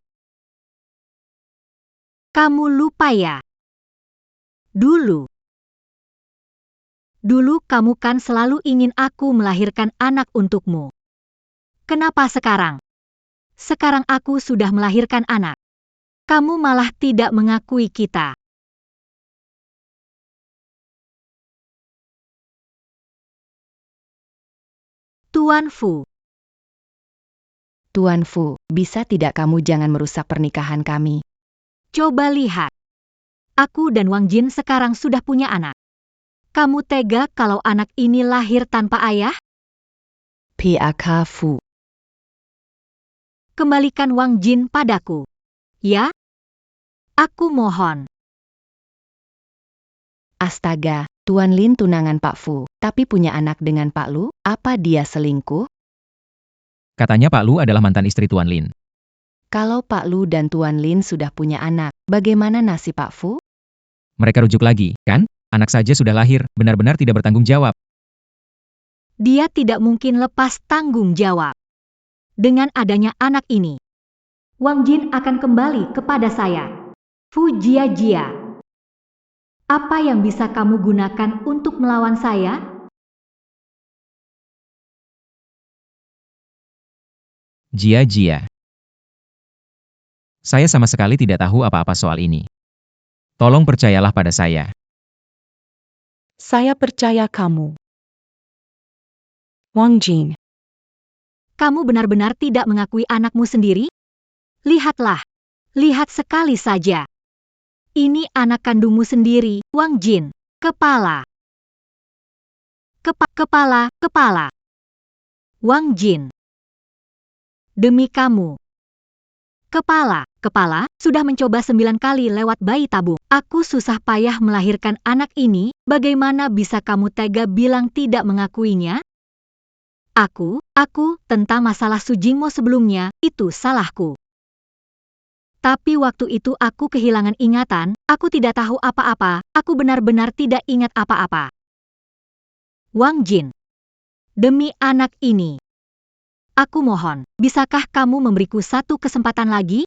S1: Kamu lupa ya? Dulu kamu kan selalu ingin aku melahirkan anak untukmu. Kenapa sekarang? Sekarang aku sudah melahirkan anak. Kamu malah tidak mengakui kita. Tuan Fu,
S5: Tuan Fu, bisa tidak kamu jangan merusak pernikahan kami?
S1: coba lihat. Aku dan Wang Jin sekarang sudah punya anak. Kamu tega kalau anak ini lahir tanpa ayah?
S5: PAK Fu.
S1: Kembalikan Wang Jin padaku. Ya? Aku mohon.
S5: Astaga, Tuan Lin tunangan Pak Fu, tapi punya anak dengan Pak Lu, apa dia selingkuh?
S3: Katanya Pak Lu adalah mantan istri Tuan Lin.
S5: Kalau Pak Lu dan Tuan Lin sudah punya anak, bagaimana nasib Pak Fu?
S3: Mereka rujuk lagi, kan? Anak saja sudah lahir, benar-benar tidak bertanggung jawab.
S1: Dia tidak mungkin lepas tanggung jawab. Dengan adanya anak ini, Wang Jin akan kembali kepada saya. Fu Jia. Apa yang bisa kamu gunakan untuk melawan saya?
S3: Jia. Saya sama sekali tidak tahu apa-apa soal ini. Tolong percayalah pada saya.
S7: Saya percaya kamu. Wang Jin,
S1: Kamu benar-benar tidak mengakui anakmu sendiri? Lihatlah. Lihat sekali saja. Ini anak kandungmu sendiri, Wang Jin. Kepala. Kepala. Wang Jin. Demi kamu. Kepala, sudah mencoba 9 kali lewat bayi tabung. Aku susah payah melahirkan anak ini, bagaimana bisa kamu tega bilang tidak mengakuinya? Aku, tentang masalah Su Jingmo sebelumnya, itu salahku. Tapi waktu itu aku kehilangan ingatan, aku tidak tahu apa-apa, aku benar-benar tidak ingat apa-apa. Wang Jin. Demi anak ini. Aku mohon, bisakah kamu memberiku satu kesempatan lagi?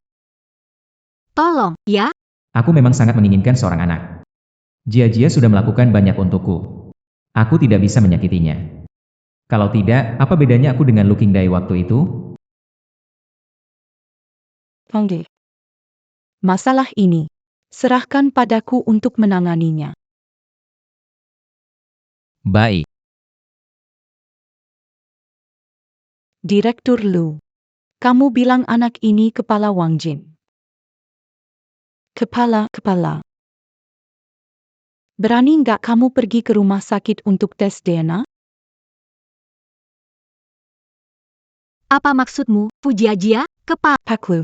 S1: Tolong, ya?
S3: Aku memang sangat menginginkan seorang anak. Jia sudah melakukan banyak untukku. Aku tidak bisa menyakitinya. Kalau tidak, apa bedanya aku dengan Lu Qingdai waktu itu?
S7: Wang Di. Masalah ini, serahkan padaku untuk menanganinya.
S3: Baik.
S7: Direktur Lu. Kamu bilang anak ini kepala Wang Jin. Kepala. Berani nggak kamu pergi ke rumah sakit untuk tes DNA?
S1: Apa maksudmu, Fu Jia?
S7: Pak Lu.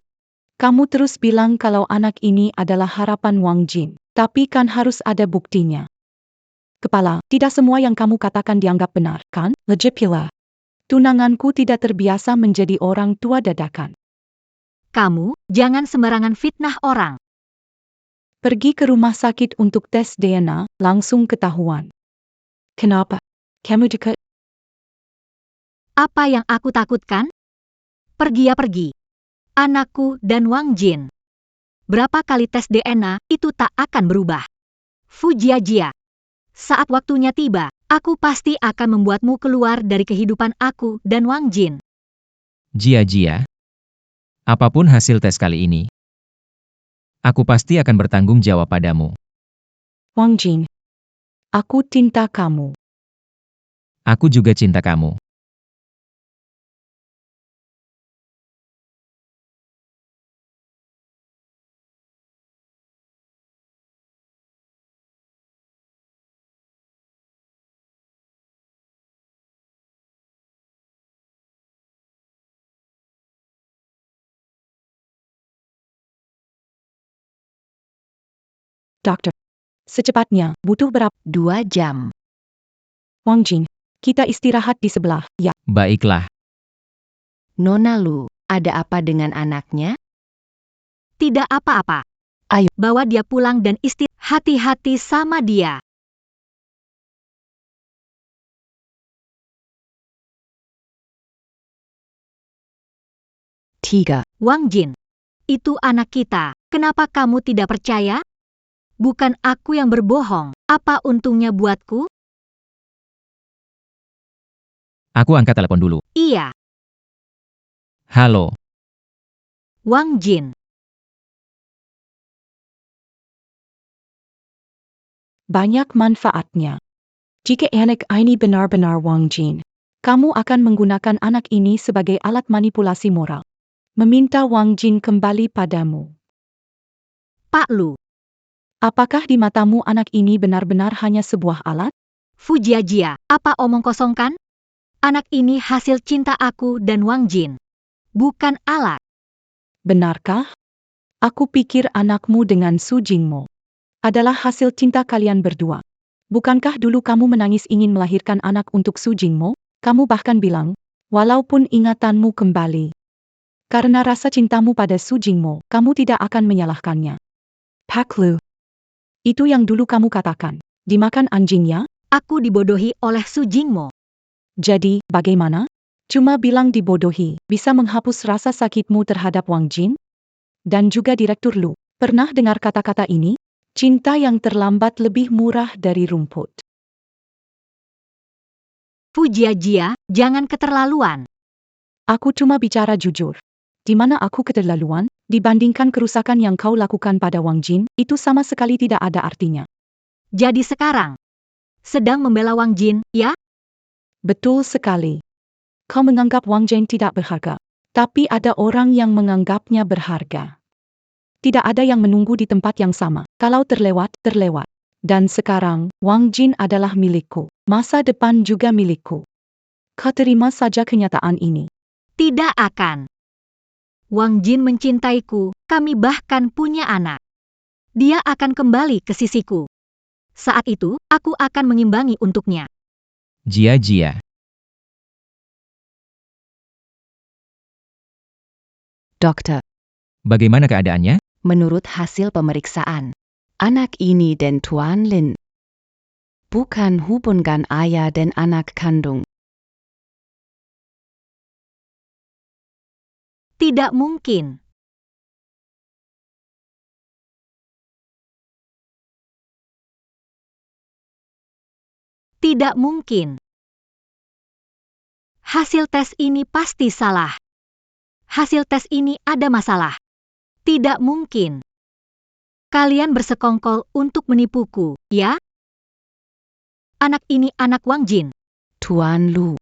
S7: Kamu terus bilang kalau anak ini adalah harapan Wang Jin, tapi kan harus ada buktinya. Kepala, tidak semua yang kamu katakan dianggap benar, kan? Lagipula. Tunanganku tidak terbiasa menjadi orang tua dadakan.
S1: Kamu, jangan sembarangan fitnah orang.
S7: Pergi ke rumah sakit untuk tes DNA, langsung ketahuan. Kenapa? Kamu dekat?
S1: Apa yang aku takutkan? Pergi. Anakku dan Wang Jin. Berapa kali tes DNA, itu tak akan berubah. Fu Jia. Saat waktunya tiba, aku pasti akan membuatmu keluar dari kehidupan aku dan Wang Jin.
S3: Jia, Apapun hasil tes kali ini, aku pasti akan bertanggung jawab padamu.
S7: Wang Jin. Aku cinta kamu.
S3: Aku juga cinta kamu.
S7: Dokter. Secepatnya, butuh berapa?
S5: 2 jam.
S7: Wang Jin. Kita istirahat di sebelah, ya.
S3: Baiklah,
S5: Nona Lu, ada apa dengan anaknya?
S1: Tidak apa-apa.
S5: Ayo.
S1: Bawa dia pulang dan hati-hati sama dia.
S5: Tiga.
S1: Wang Jin, itu anak kita. Kenapa kamu tidak percaya? Bukan aku yang berbohong. Apa untungnya buatku?
S3: aku angkat telepon dulu.
S1: Iya,
S3: Halo,
S1: Wang Jin.
S7: Banyak manfaatnya. Jika anak ini benar-benar Wang Jin, kamu akan menggunakan anak ini sebagai alat manipulasi moral. Meminta Wang Jin kembali padamu.
S1: Pak Lu,
S7: Apakah di matamu anak ini benar-benar hanya sebuah alat?
S1: Fujiajia, apa omong kosong kan? Anak ini hasil cinta aku dan Wang Jin. Bukan alat.
S7: Benarkah? Aku pikir anakmu dengan Su Jingmo adalah hasil cinta kalian berdua. Bukankah dulu kamu menangis ingin melahirkan anak untuk Su Jingmo? Kamu bahkan bilang, walaupun ingatanmu kembali, karena rasa cintamu pada Su Jingmo, kamu tidak akan menyalahkannya. Pak Lu. Itu yang dulu kamu katakan. Dimakan anjingnya?
S1: Aku dibodohi oleh Su Jingmo.
S7: Jadi, bagaimana? Cuma bilang dibodohi, bisa menghapus rasa sakitmu terhadap Wang Jin? Dan juga Direktur Lu. Pernah dengar kata-kata ini? Cinta yang terlambat lebih murah dari rumput.
S1: Fujiajia, jangan keterlaluan.
S7: Aku cuma bicara jujur. Di mana aku keterlaluan? Dibandingkan kerusakan yang kau lakukan pada Wang Jin, itu sama sekali tidak ada artinya.
S1: Jadi sekarang, sedang membela Wang Jin, ya?
S7: Betul sekali. Kau menganggap Wang Jin tidak berharga. Tapi ada orang yang menganggapnya berharga. Tidak ada yang menunggu di tempat yang sama. Kalau terlewat, terlewat. Dan sekarang, Wang Jin adalah milikku. Masa depan juga milikku. Kau terima saja kenyataan ini.
S1: Tidak akan. Wang Jin mencintaiku, kami bahkan punya anak. Dia akan kembali ke sisiku. Saat itu, aku akan mengimbangi untuknya.
S3: Jia.
S5: Dokter.
S3: Bagaimana keadaannya?
S5: Menurut hasil pemeriksaan, anak ini dan Tuan Lin bukan hubungan ayah dan anak kandung.
S1: Tidak mungkin. Tidak mungkin. Hasil tes ini pasti salah. Hasil tes ini ada masalah. Tidak mungkin. Kalian bersekongkol untuk menipuku, ya? Anak ini anak Wang Jin.
S5: Tuan Lu,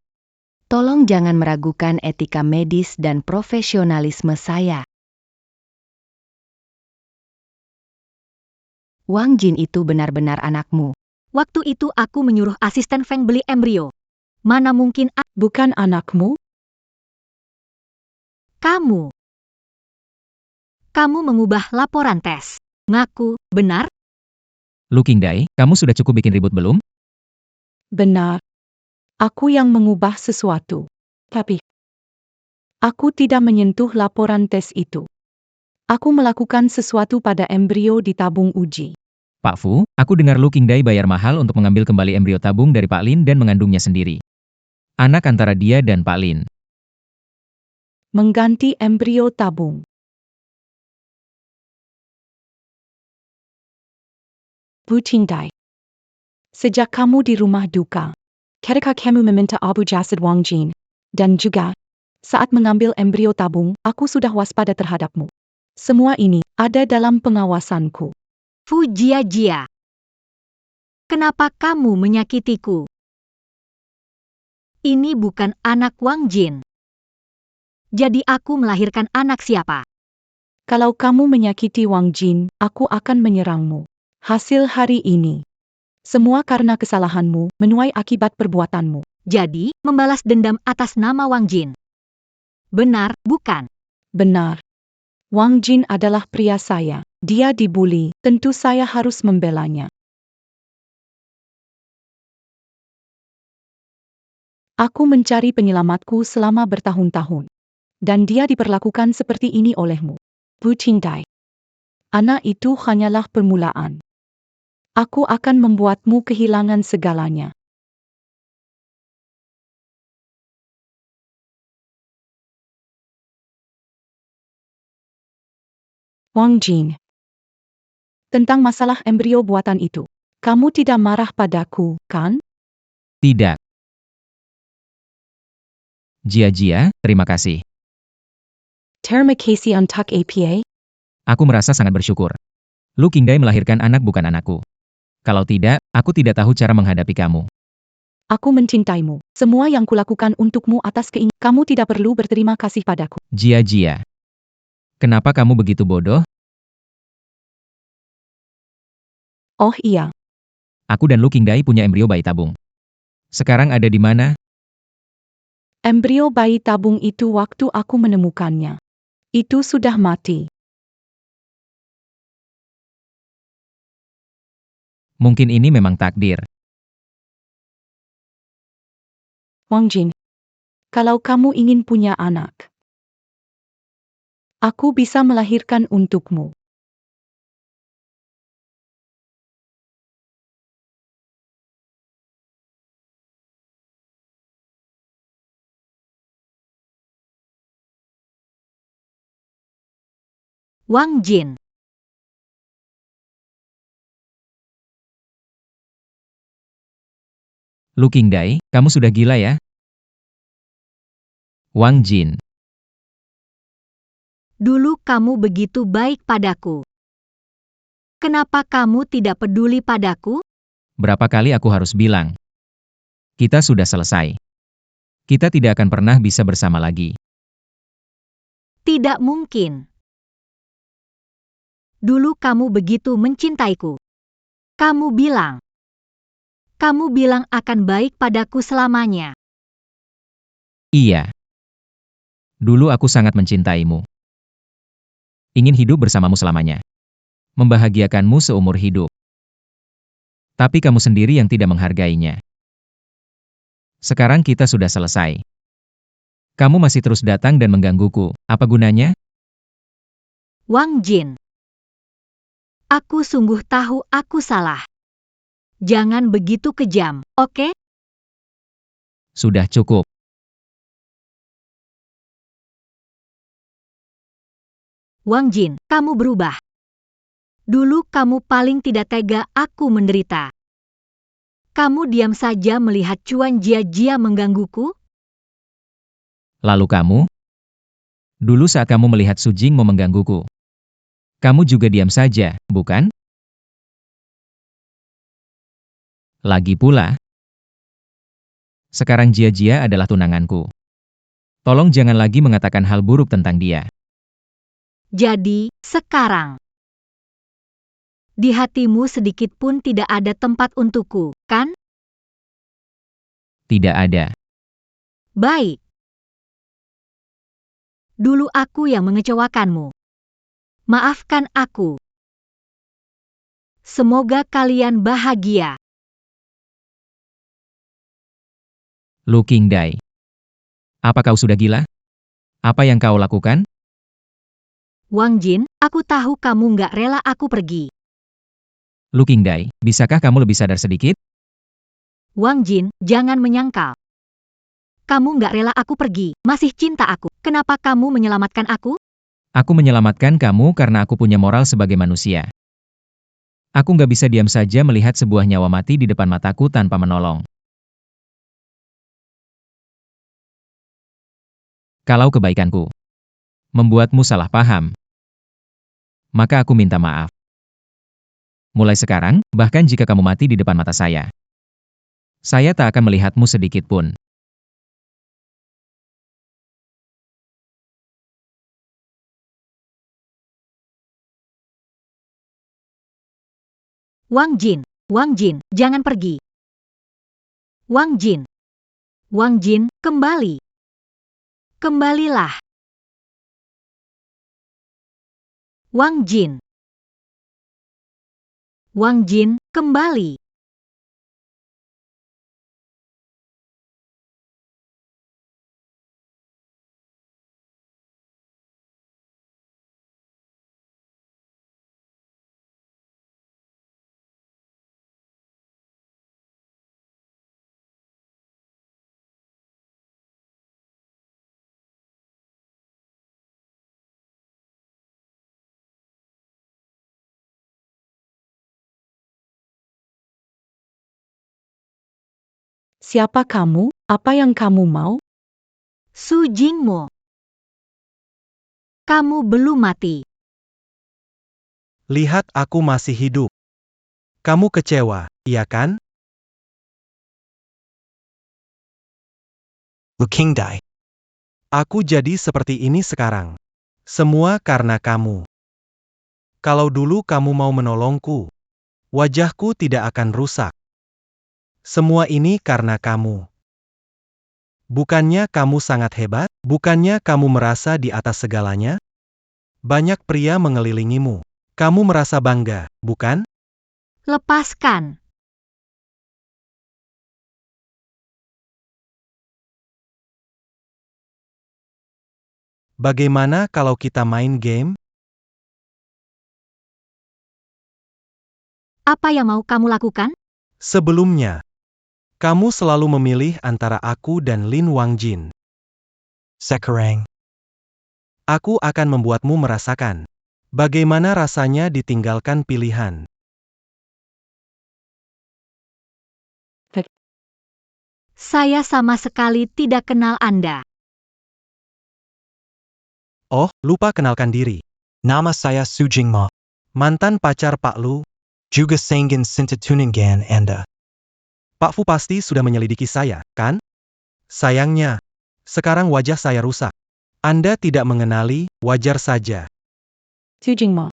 S5: tolong jangan meragukan etika medis dan profesionalisme saya. Wang Jin itu benar-benar anakmu.
S1: Waktu itu aku menyuruh asisten Feng beli embrio. Mana mungkin
S7: Bukan anakmu?
S1: kamu. Kamu mengubah laporan tes. Ngaku, benar?
S3: Lu Qingdai, kamu sudah cukup bikin ribut belum?
S7: Benar. Aku yang mengubah sesuatu. Tapi, aku tidak menyentuh laporan tes itu. Aku melakukan sesuatu pada embrio di tabung uji.
S3: Pak Fu, aku dengar Lu Qingdai bayar mahal untuk mengambil kembali embrio tabung dari Pak Lin dan mengandungnya sendiri. Anak antara dia dan Pak Lin.
S7: Mengganti embrio tabung. Bu Qingdai. Sejak kamu di rumah duka, ketika kamu meminta Abu Jasad Wang Jin, dan juga Saat mengambil embrio tabung, aku sudah waspada terhadapmu. Semua ini ada dalam pengawasanku.
S1: Fu Jiajia. Kenapa kamu menyakitiku? Ini bukan anak Wang Jin. Jadi aku melahirkan anak siapa?
S7: Kalau kamu menyakiti Wang Jin, aku akan menyerangmu. Hasil hari ini. Semua karena kesalahanmu, menuai akibat perbuatanmu.
S1: Jadi, membalas dendam atas nama Wang Jin. Benar, bukan?
S7: Benar. Wang Jin adalah pria saya. Dia dibuli, tentu saya harus membelanya. Aku mencari penyelamatku selama bertahun-tahun. Dan dia diperlakukan seperti ini olehmu. Bu Qingdai. Anak itu hanyalah permulaan. Aku akan membuatmu kehilangan segalanya. Wang Jin. Tentang masalah embrio buatan itu. Kamu tidak marah padaku, kan?
S3: Tidak. Jia, terima kasih.
S7: Terima kasih untuk APA.
S3: Aku merasa sangat bersyukur. Lu Qingdai melahirkan anak bukan anakku. Kalau tidak, aku tidak tahu cara menghadapi kamu.
S7: Aku mencintaimu. Semua yang kulakukan untukmu atas keinginan. Kamu tidak perlu berterima kasih padaku.
S3: Jia. Kenapa kamu begitu bodoh?
S7: Oh iya.
S3: Aku dan Lu Qingdai punya embrio bayi tabung. Sekarang ada di mana?
S7: Embrio bayi tabung itu waktu aku menemukannya. Itu sudah mati.
S3: Mungkin ini memang takdir.
S7: Wang Jin. Kalau kamu ingin punya anak, aku bisa melahirkan untukmu.
S1: Wang Jin.
S3: Lu Qingdai, kamu sudah gila ya? Wang Jin.
S1: Dulu kamu begitu baik padaku. Kenapa kamu tidak peduli padaku?
S3: Berapa kali aku harus bilang? Kita sudah selesai. Kita tidak akan pernah bisa bersama lagi.
S1: Tidak mungkin. Dulu kamu begitu mencintaiku. Kamu bilang akan baik padaku selamanya.
S3: Iya. Dulu aku sangat mencintaimu. Ingin hidup bersamamu selamanya. Membahagiakanmu seumur hidup. Tapi kamu sendiri yang tidak menghargainya. Sekarang kita sudah selesai. Kamu masih terus datang dan menggangguku. Apa gunanya?
S1: Wang Jin. Aku sungguh tahu aku salah. Jangan begitu kejam, oke?
S3: Sudah cukup.
S1: Wang Jin, kamu berubah. Dulu kamu paling tidak tega aku menderita. Kamu diam saja melihat Cuan Jia menggangguku?
S3: Lalu kamu? Dulu saat kamu melihat Su Jing mau menggangguku. Kamu juga diam saja, bukan? Lagi pula, sekarang Jia adalah tunanganku. Tolong jangan lagi mengatakan hal buruk tentang dia.
S1: Jadi, sekarang di hatimu sedikit pun tidak ada tempat untukku, kan?
S3: Tidak ada.
S1: Baik. Dulu aku yang mengecewakanmu. Maafkan aku. Semoga kalian bahagia.
S3: Lu Qingdai. Apa kau sudah gila? Apa yang kau lakukan?
S1: Wang Jin, aku tahu kamu nggak rela aku pergi.
S3: Lu Qingdai, bisakah kamu lebih sadar sedikit?
S1: Wang Jin, jangan menyangkal. Kamu nggak rela aku pergi, masih cinta aku. Kenapa kamu menyelamatkan aku?
S3: Aku menyelamatkan kamu karena aku punya moral sebagai manusia. Aku nggak bisa diam saja melihat sebuah nyawa mati di depan mataku tanpa menolong. Kalau kebaikanku membuatmu salah paham, maka aku minta maaf. Mulai sekarang, bahkan jika kamu mati di depan mata saya tak akan melihatmu sedikit pun.
S1: Wang Jin, jangan pergi. Wang Jin, kembali. Kembalilah. Wang Jin, kembali.
S7: Siapa kamu? Apa yang kamu mau?
S1: Su Jingmo, kamu belum mati.
S2: Lihat aku masih hidup. Kamu kecewa, iya kan?
S6: Lu Qingdai.
S2: Aku jadi seperti ini sekarang. Semua karena kamu. Kalau dulu kamu mau menolongku, wajahku tidak akan rusak. Semua ini karena kamu. Bukannya kamu sangat hebat? Bukannya kamu merasa di atas segalanya? Banyak pria mengelilingimu. Kamu merasa bangga, bukan?
S1: Lepaskan.
S2: Bagaimana kalau kita main game?
S1: Apa yang mau kamu lakukan?
S2: Sebelumnya, kamu selalu memilih antara aku dan Lin Wangjin.
S6: Sekarang.
S2: Aku akan membuatmu merasakan bagaimana rasanya ditinggalkan pilihan.
S1: Saya sama sekali tidak kenal Anda.
S2: Oh, lupa kenalkan diri.
S6: Nama saya Su Jingma.
S2: Mantan pacar Pak Lu.
S6: Juga Sangin Sinta Anda.
S2: Pak Fu pasti sudah menyelidiki saya, kan? Sayangnya, sekarang wajah saya rusak. Anda tidak mengenali, wajar saja.
S7: Su Jingma.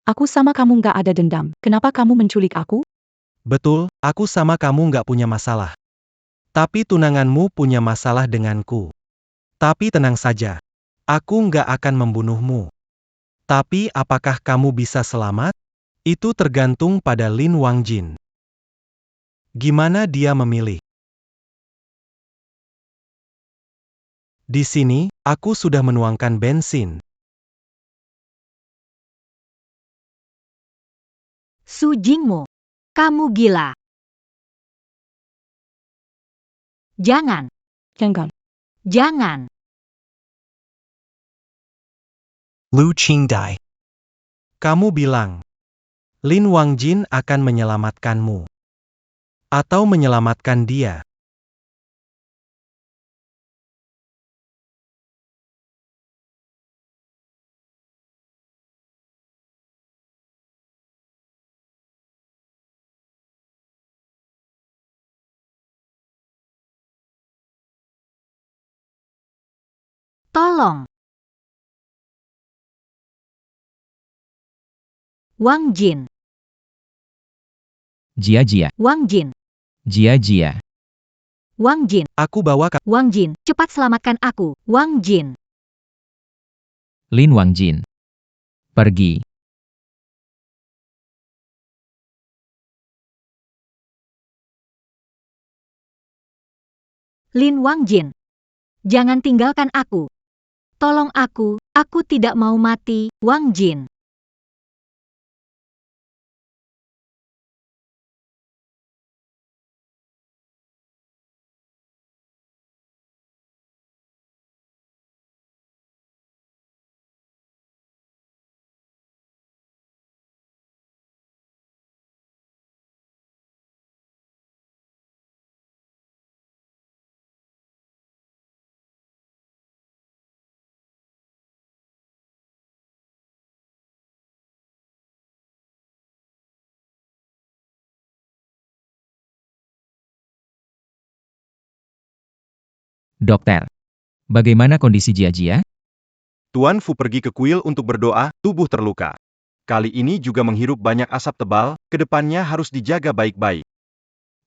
S7: Aku sama kamu nggak ada dendam. Kenapa kamu menculik aku?
S2: Betul, aku sama kamu nggak punya masalah. Tapi tunanganmu punya masalah denganku. Tapi tenang saja. Aku nggak akan membunuhmu. Tapi apakah kamu bisa selamat? Itu tergantung pada Lin Wangjin. Gimana dia memilih? Di sini, aku sudah menuangkan bensin.
S1: Su Jingmo, kamu gila. Jangan,
S7: Jangan.
S6: Lu Qingdai.
S2: Kamu bilang, Lin Wangjin akan menyelamatkanmu. Atau menyelamatkan dia.
S1: tolong. Wang Jin,
S3: Jia.
S1: Wang Jin,
S3: Jia.
S1: Wang Jin,
S2: Aku bawa
S1: Wang Jin, cepat selamatkan aku. Wang Jin,
S3: Lin Wangjin. Pergi.
S1: Lin Wang Jin. Jangan tinggalkan aku. Tolong aku tidak mau mati, Wang Jin.
S3: Dokter, bagaimana kondisi Jia?
S4: Tuan Fu pergi ke kuil untuk berdoa, tubuh terluka. Kali ini juga menghirup banyak asap tebal, kedepannya harus dijaga baik-baik.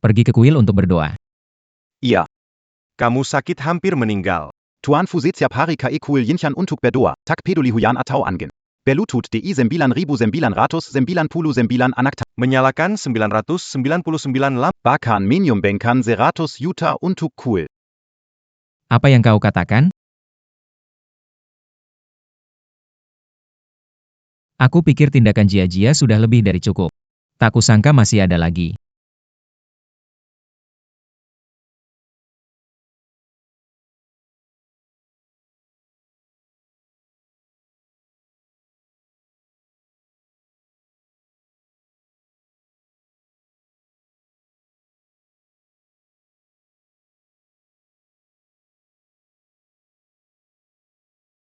S3: Pergi ke kuil untuk berdoa.
S8: Iya.
S4: Kamu sakit hampir meninggal.
S8: Tuan Fu setiap hari ke Ikul Yinchan untuk berdoa, tak peduli hujan atau angin. Berlutut di 9.999 anak
S4: Menyalakan 999 lampu.
S8: bahkan menyumbangkan 100 juta untuk kuil.
S3: Apa yang kau katakan? Aku pikir tindakan Jia sudah lebih dari cukup. Tak kusangka masih ada lagi.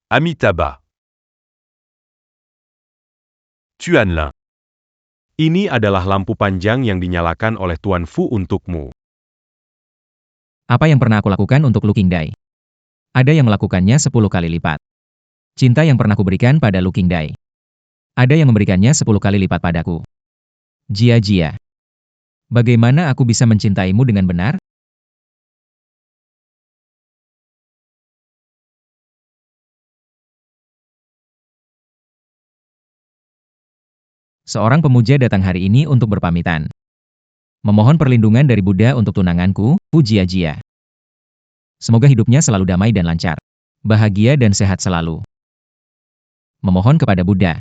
S9: Amitabha. Tuanlin. Ini adalah lampu panjang yang dinyalakan oleh Tuan Fu untukmu.
S3: Apa yang pernah aku lakukan untuk Lu Qingdai? Ada yang melakukannya 10 kali lipat. Cinta yang pernah kuberikan pada Lu Qingdai. Ada yang memberikannya 10 kali lipat padaku. Jia. Bagaimana aku bisa mencintaimu dengan benar? Seorang pemuja datang hari ini untuk berpamitan. Memohon perlindungan dari Buddha untuk tunanganku, Fu Jia. Semoga hidupnya selalu damai dan lancar. Bahagia dan sehat selalu. Memohon kepada Buddha.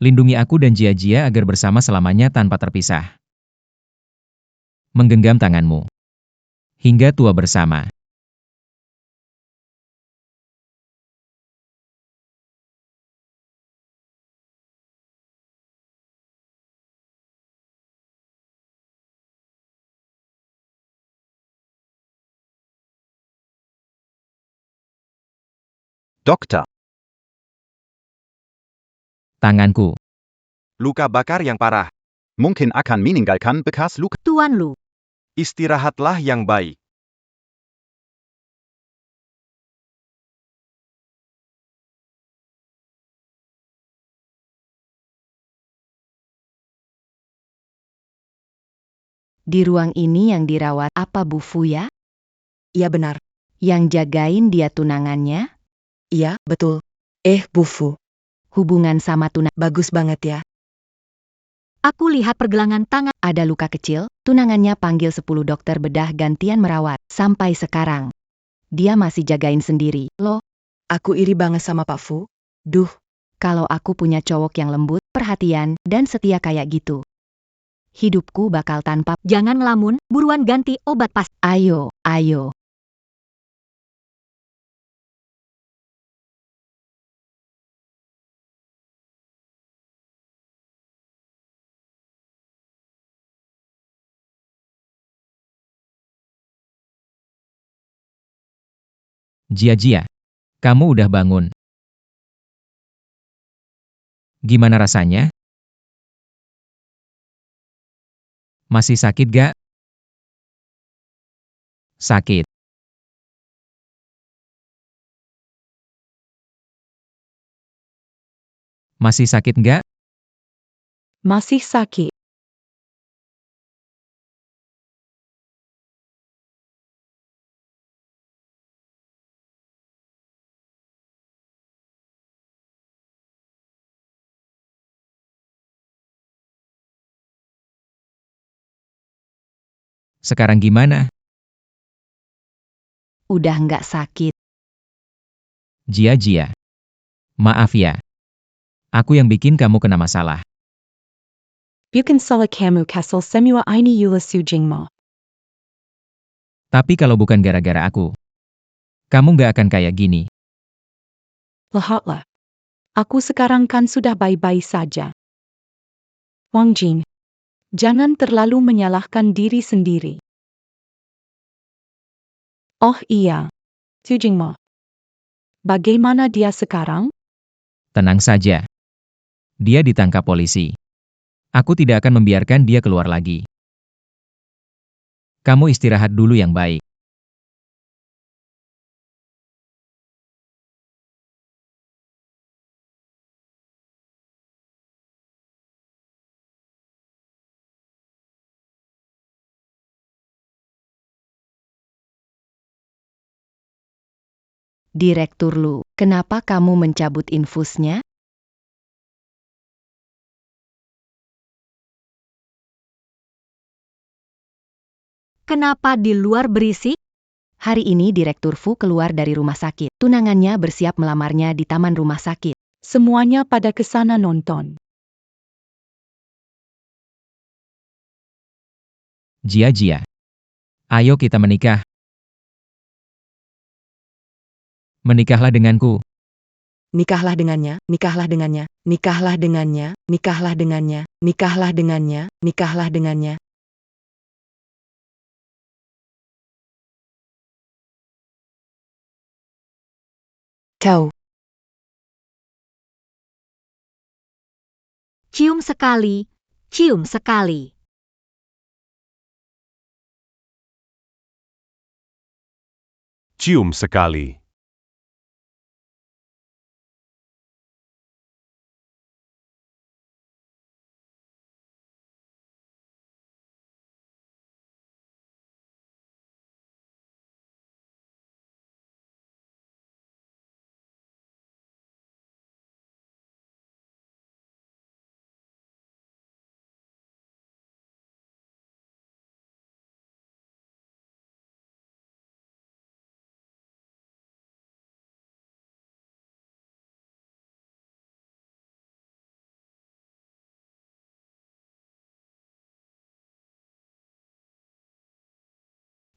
S3: Lindungi aku dan Jia agar bersama selamanya tanpa terpisah. Menggenggam tanganmu. Hingga tua bersama.
S8: Dokter.
S3: Tanganku.
S4: Luka bakar yang parah.
S8: Mungkin akan meninggalkan bekas luka.
S1: Tuan Lu,
S4: Istirahatlah yang baik.
S5: Di ruang ini yang dirawat apa Bu Fu ya?
S10: Iya benar.
S5: Yang jagain dia tunangannya?
S10: Iya, betul. Bu Fu,
S5: Hubungan sama
S10: bagus banget ya.
S1: aku lihat pergelangan tangan.
S5: ada luka kecil, tunangannya panggil 10 dokter bedah gantian merawat. Sampai sekarang, dia masih jagain sendiri. Loh,
S10: Aku iri banget sama Pak Fu. Duh,
S5: kalau aku punya cowok yang lembut, perhatian, dan setia kayak gitu, hidupku bakal tanpa.
S1: Jangan ngelamun, buruan ganti obat pas.
S5: Ayo.
S3: Jia, kamu udah bangun. Gimana rasanya? Masih sakit gak? Sakit. Masih sakit nggak?
S7: Masih sakit.
S3: Sekarang gimana?
S5: Udah nggak sakit.
S3: Jia. Maaf ya. Aku yang bikin kamu kena masalah.
S7: Bukan salah kamu kasal semua ini Yula Sujingma.
S3: Tapi kalau bukan gara-gara aku, kamu nggak akan kayak gini.
S7: Lihatlah. Aku sekarang kan sudah baik-baik saja. Wang Jing, jangan terlalu menyalahkan diri sendiri. Oh iya. Sujingma. Bagaimana dia sekarang?
S3: Tenang saja. Dia ditangkap polisi. Aku tidak akan membiarkan dia keluar lagi. Kamu istirahat dulu yang baik.
S5: Direktur Lu, kenapa kamu mencabut infusnya?
S1: Kenapa di luar berisik?
S5: Hari ini Direktur Fu keluar dari rumah sakit. Tunangannya bersiap melamarnya di taman rumah sakit.
S7: Semuanya pada kesana nonton.
S3: Jia. Ayo kita menikah. Menikahlah denganku.
S10: Nikahlah dengannya, nikahlah dengannya, nikahlah dengannya, nikahlah dengannya, nikahlah dengannya, nikahlah dengannya. Kau.
S1: Cium sekali, cium sekali.
S9: Cium sekali.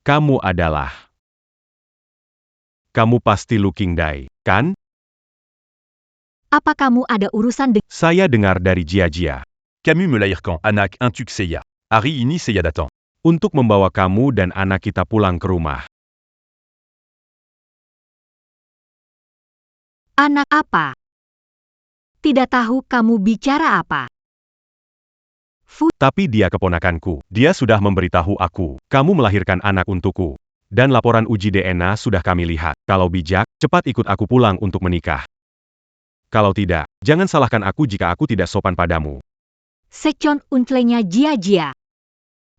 S9: Kamu adalah. Kamu pasti Lu Qingdai, kan?
S1: Apa kamu ada urusan dengan...
S9: Saya dengar dari Jia.
S11: Camus Melahirkan Anak Intuk Seya. Hari ini saya datang.
S9: Untuk membawa kamu dan anak kita pulang ke rumah.
S1: Anak apa? Tidak tahu kamu bicara apa.
S9: Tapi dia keponakanku. Dia sudah memberitahu aku, kamu melahirkan anak untukku. Dan laporan uji DNA sudah kami lihat. Kalau bijak, cepat ikut aku pulang untuk menikah. Kalau tidak, jangan salahkan aku jika aku tidak sopan padamu.
S1: Sekon untlenya Jia.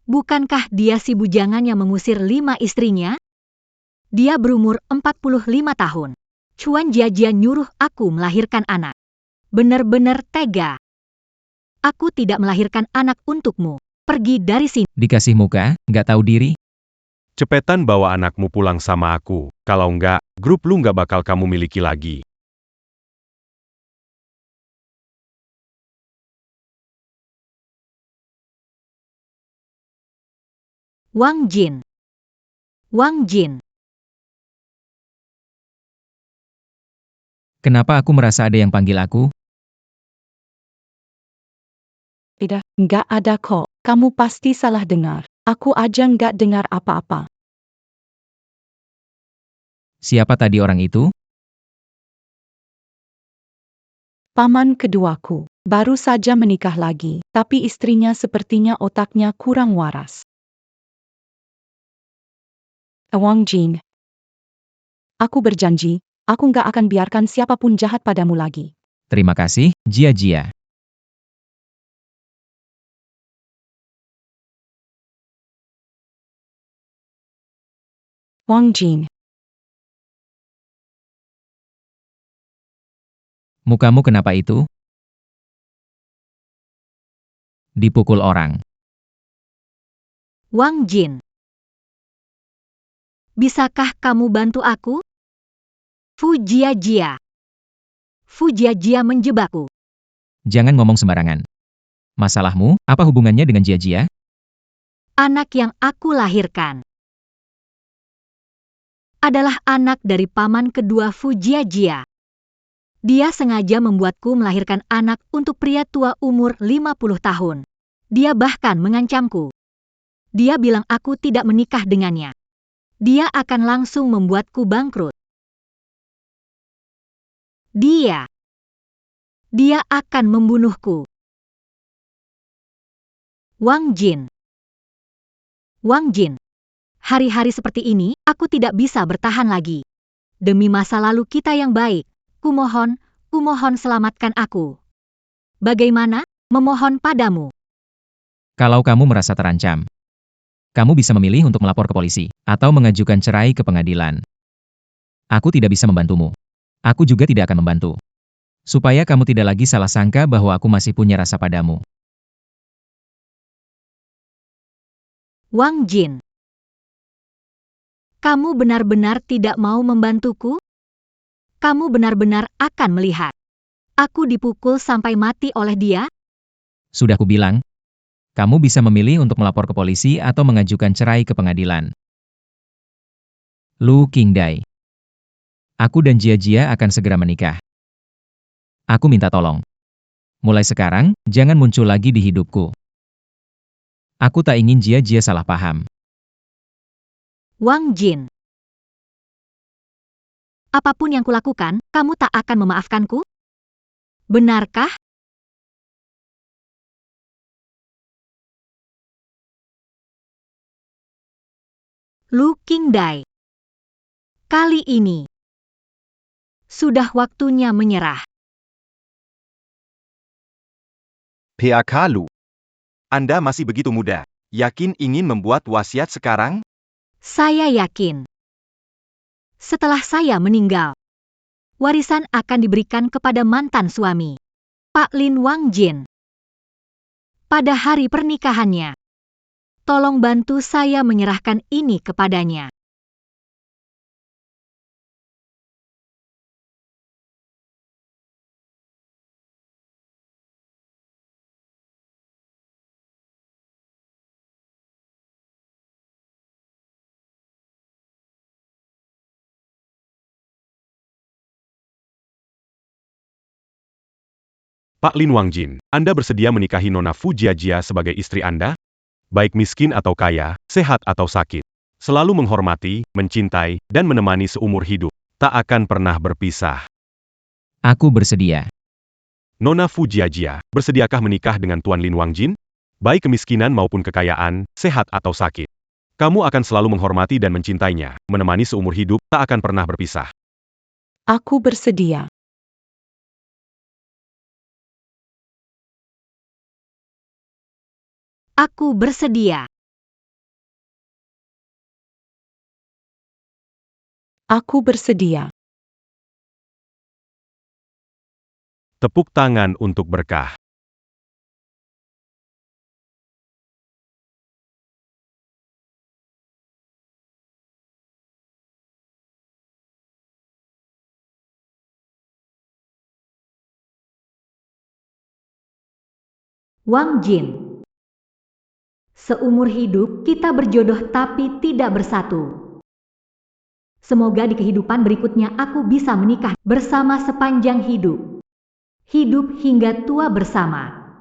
S1: Bukankah dia si bujangan yang mengusir 5 istrinya? Dia berumur 45 tahun. Cuan Jia nyuruh aku melahirkan anak. Benar-benar tega. Aku tidak melahirkan anak untukmu. Pergi dari sini.
S3: Dikasih muka, nggak tahu diri.
S9: Cepetan bawa anakmu pulang sama aku. Kalau enggak, grup Lu nggak bakal kamu miliki lagi.
S1: Wang Jin.
S3: Kenapa aku merasa ada yang panggil aku?
S7: Tidak, nggak ada kok. Kamu pasti salah dengar. Aku aja nggak dengar apa-apa.
S3: Siapa tadi orang itu?
S7: Paman keduaku. Baru saja menikah lagi, tapi istrinya sepertinya otaknya kurang waras. Wang Jin. Aku berjanji, aku nggak akan biarkan siapapun jahat padamu lagi.
S3: Terima kasih, Jia.
S7: Wang Jin.
S3: Mukamu kenapa itu? Dipukul orang.
S1: Wang Jin. Bisakah kamu bantu aku? Fu Jia menjebakku.
S3: Jangan ngomong sembarangan. Masalahmu, apa hubungannya dengan Jia?
S1: Anak yang aku lahirkan adalah anak dari paman kedua Fu Jia. Dia sengaja membuatku melahirkan anak untuk pria tua umur 50 tahun. Dia bahkan mengancamku. Dia bilang aku tidak menikah dengannya. Dia akan langsung membuatku bangkrut. Dia akan membunuhku. Wang Jin. Hari-hari seperti ini, aku tidak bisa bertahan lagi. Demi masa lalu kita yang baik, kumohon selamatkan aku. Bagaimana? Memohon padamu.
S3: Kalau kamu merasa terancam, kamu bisa memilih untuk melapor ke polisi, atau mengajukan cerai ke pengadilan. Aku tidak bisa membantumu. Aku juga tidak akan membantu. Supaya kamu tidak lagi salah sangka bahwa aku masih punya rasa padamu.
S1: Wang Jin. Kamu benar-benar tidak mau membantuku? Kamu benar-benar akan melihat. Aku dipukul sampai mati oleh dia?
S3: Sudah kubilang, kamu bisa memilih untuk melapor ke polisi atau mengajukan cerai ke pengadilan. Lu Qingdai. Aku dan Jia akan segera menikah. Aku minta tolong. Mulai sekarang, jangan muncul lagi di hidupku. Aku tak ingin Jia salah paham.
S1: Wang Jin. Apapun yang kulakukan, kamu tak akan memaafkanku? Benarkah? Lu Qingdai. Kali ini, sudah waktunya menyerah.
S4: PAK Lu. Anda masih begitu muda. Yakin ingin membuat wasiat sekarang?
S1: Saya yakin. Setelah saya meninggal, warisan akan diberikan kepada mantan suami, Pak Lin Wang Jin. Pada hari pernikahannya, tolong bantu saya menyerahkan ini kepadanya.
S9: Pak Lin Wangjin, Anda bersedia menikahi Nona Fu Jiajia sebagai istri Anda? Baik miskin atau kaya, sehat atau sakit. Selalu menghormati, mencintai, dan menemani seumur hidup. Tak akan pernah berpisah.
S3: Aku bersedia.
S9: Nona Fu Jiajia, bersediakah menikah dengan Tuan Lin Wangjin? Baik kemiskinan maupun kekayaan, sehat atau sakit. Kamu akan selalu menghormati dan mencintainya, menemani seumur hidup, tak akan pernah berpisah.
S7: Aku bersedia.
S1: Aku bersedia.
S7: Aku bersedia.
S9: Tepuk tangan untuk berkah.
S1: Wang Jin. Seumur hidup kita berjodoh tapi tidak bersatu. Semoga di kehidupan berikutnya aku bisa menikah bersama sepanjang hidup. Hidup hingga tua bersama.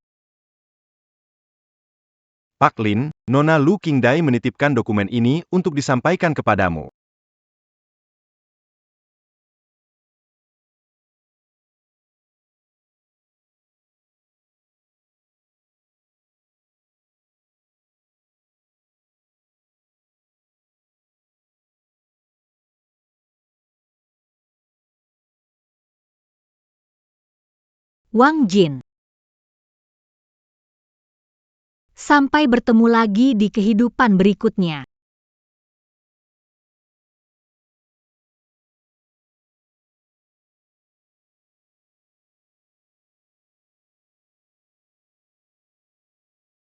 S4: Pak Lin, Nona Lu Qingdai menitipkan dokumen ini untuk disampaikan kepadamu.
S1: Wang Jin. Sampai bertemu lagi di kehidupan berikutnya.